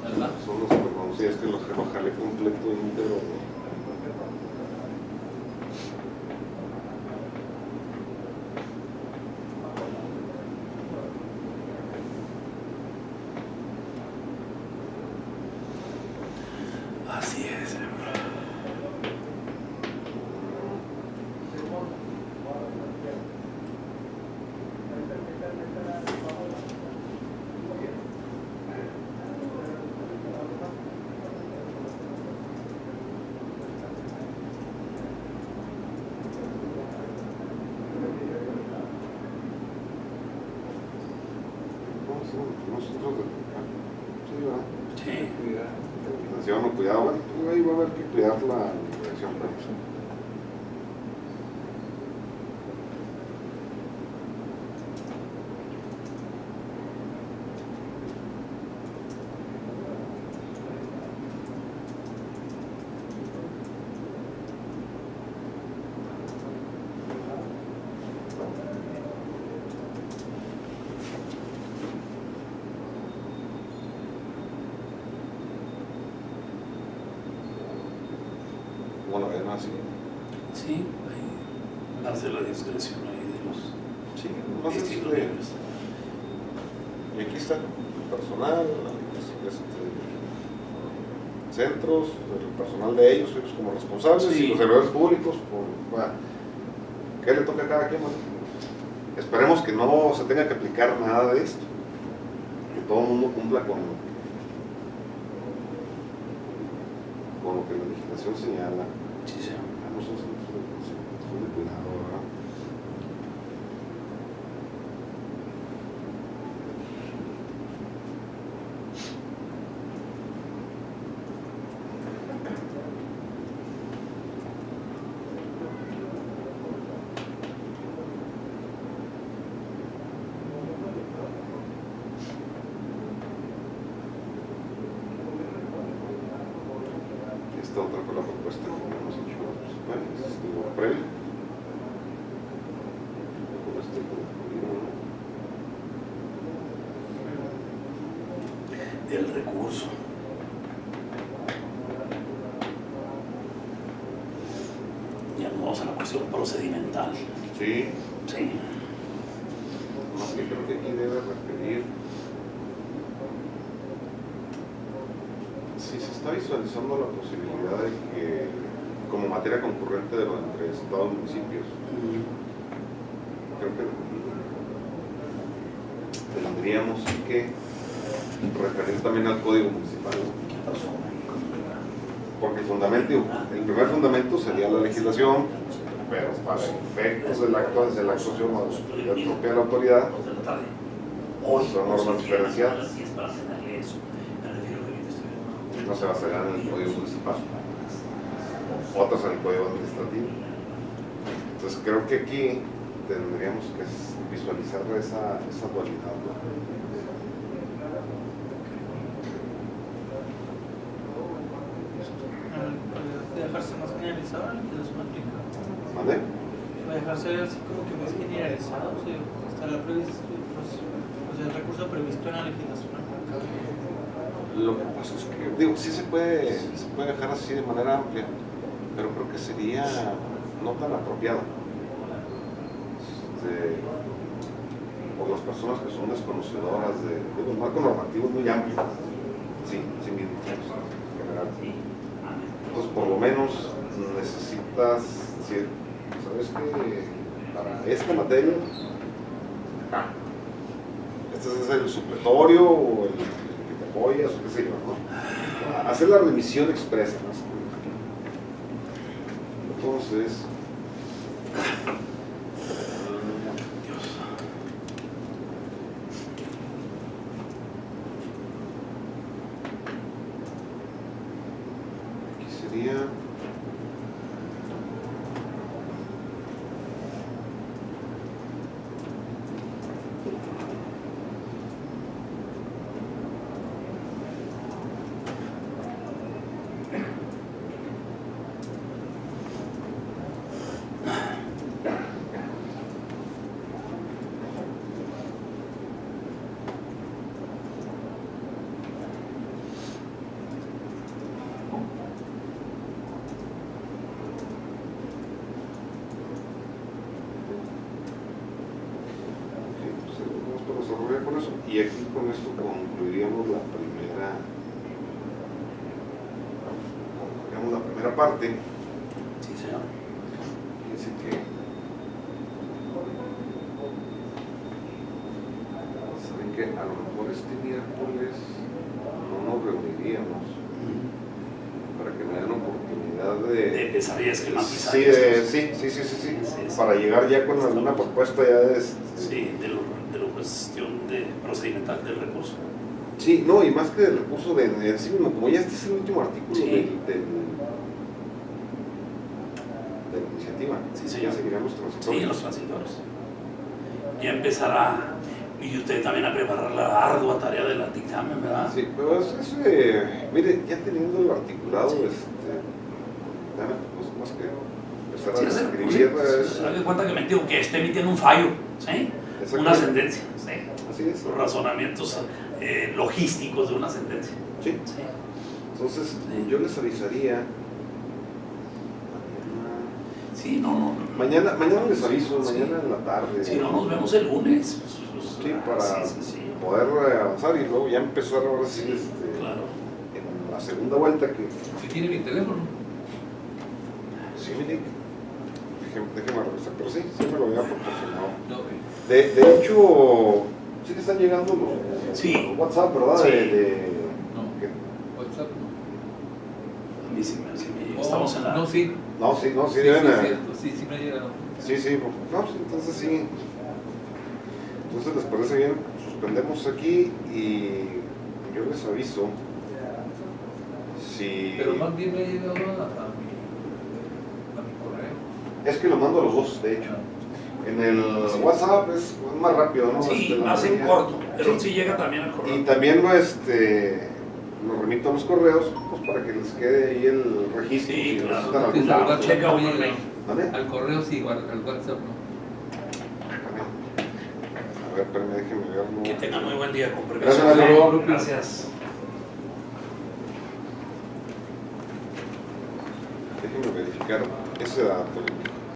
¿Verdad? Son los, perdón, sí, es que lo jalé completo íntegro. Así es, señor. Nosotros de sí, ¿verdad? Sí. Atención o cuidado, bueno, pues ahí va a haber que cuidar la dirección, pero sí. Bueno, además, sí. Sí, ahí nace la discreción ahí de los Sí, más es distintos de niveles. Y aquí está el personal, centros, el personal de ellos como responsables Sí. y los servidores públicos. Bueno, ¿qué le toca a cada quien? Bueno, esperemos que no se tenga que aplicar nada de esto, que todo el mundo cumpla con lo que la legislación señala. Sí, señor. No son de cuidado, ¿verdad? Esta otra fue la propuesta que hemos hecho, bueno, estuvo previo. Con este concluido, El recurso. Ya nos vamos a la cuestión procedimental. sí, Sí. más que creo que aquí debe referir. Si se está visualizando la posibilidad de que, como materia concurrente de lo entre estados y municipios, creo que tendríamos que referir también al Código Municipal, ¿no? ¿Qué pasó? Porque el primer fundamento sería la legislación, pero para efectos de la actuación o de la propia de la autoridad, Dos de la tarde. Hoy son normas diferenciadas. a las 10 para tenerle eso. Me refiero que ahorita estoy no se basarán en el Código Municipal, otras en el Código Administrativo. Entonces creo que aquí tendríamos que visualizar esa dualidad, ¿no? ¿Puede dejarse más generalizado la legislación aplicada? ¿Vale? ¿Puede dejarse así como que más generalizado? O sea, estará previsto, el recurso previsto en la legislación aplicada. Lo que pasa es que, digo, sí se puede dejar así de manera amplia, pero creo que sería no tan apropiado. Por las personas que son desconocedoras de los marcos normativos muy amplios, sí, sin en general. Entonces, por lo menos necesitas decir, ¿sabes qué? Para esta materia, este es el supletorio o el que te apoyas o qué sé yo, ¿no? Hacer la remisión expresa, ¿no? Entonces, aquí sería con eso, y aquí con esto concluiríamos la primera parte. Sí, señor. Fíjense que saben que a lo mejor este miércoles no nos reuniríamos para que me den oportunidad De empezar ya a esquematizar. sí, estos. sí, Sí. para llegar ya con alguna propuesta ya de Sí, de la cuestión de procedimental del recurso. sí, no, y más que del recurso de sí mismo, como ya este es el último artículo Sí. de la iniciativa, Sí, señor. ya seguiremos transitando. Sí, los transitorios. Ya empezará, y usted también a preparar la ardua tarea del dictamen, ¿verdad? Sí, pero mire, ya teniendo el articulado, ya no más que empezar a escribir. Se da cuenta que esté emitiendo un fallo, ¿sí? Una sentencia, ¿sí? Así es. Los razonamientos logísticos de una sentencia. Sí. ¿Sí? Entonces, Sí. yo les avisaría. Sí, Sí, no. Mañana les aviso, mañana en la tarde. Si no, nos vemos el lunes. Sí, para sí. poder avanzar y luego ya empezar ahora sí Claro. en la segunda vuelta que... Si tiene mi teléfono. Sí, mire, déjeme revisar, pero sí me lo había proporcionado. No, De hecho, sí te están llegando los, Sí. los WhatsApp, ¿verdad? Sí. no. que- WhatsApp no. A mí sí me estamos en la... No, sí. no, sí, Sí, deben... sí, es cierto. Sí me ha llegado. Sí, no, pues, entonces sí. Entonces, ¿les parece bien? Suspendemos aquí y yo les aviso si... Pero más bien me ha llegado a mi correo. Es que lo mando a los dos, de hecho. En el WhatsApp es más rápido, ¿no? Sí, la más en mayoría. corto, pero sí llega también al Y correo. también lo remito a los correos, pues para que les quede ahí el registro. Sí, si claro. necesitan Sí, algún al dato. WhatsApp checa no uno el llega. mail. ¿Vale? Al correo sí, al WhatsApp no. A ver, espérame, déjenme verlo. Que tengan muy buen día, con permiso. Gracias, hasta luego. Gracias. Déjenme verificar ese dato.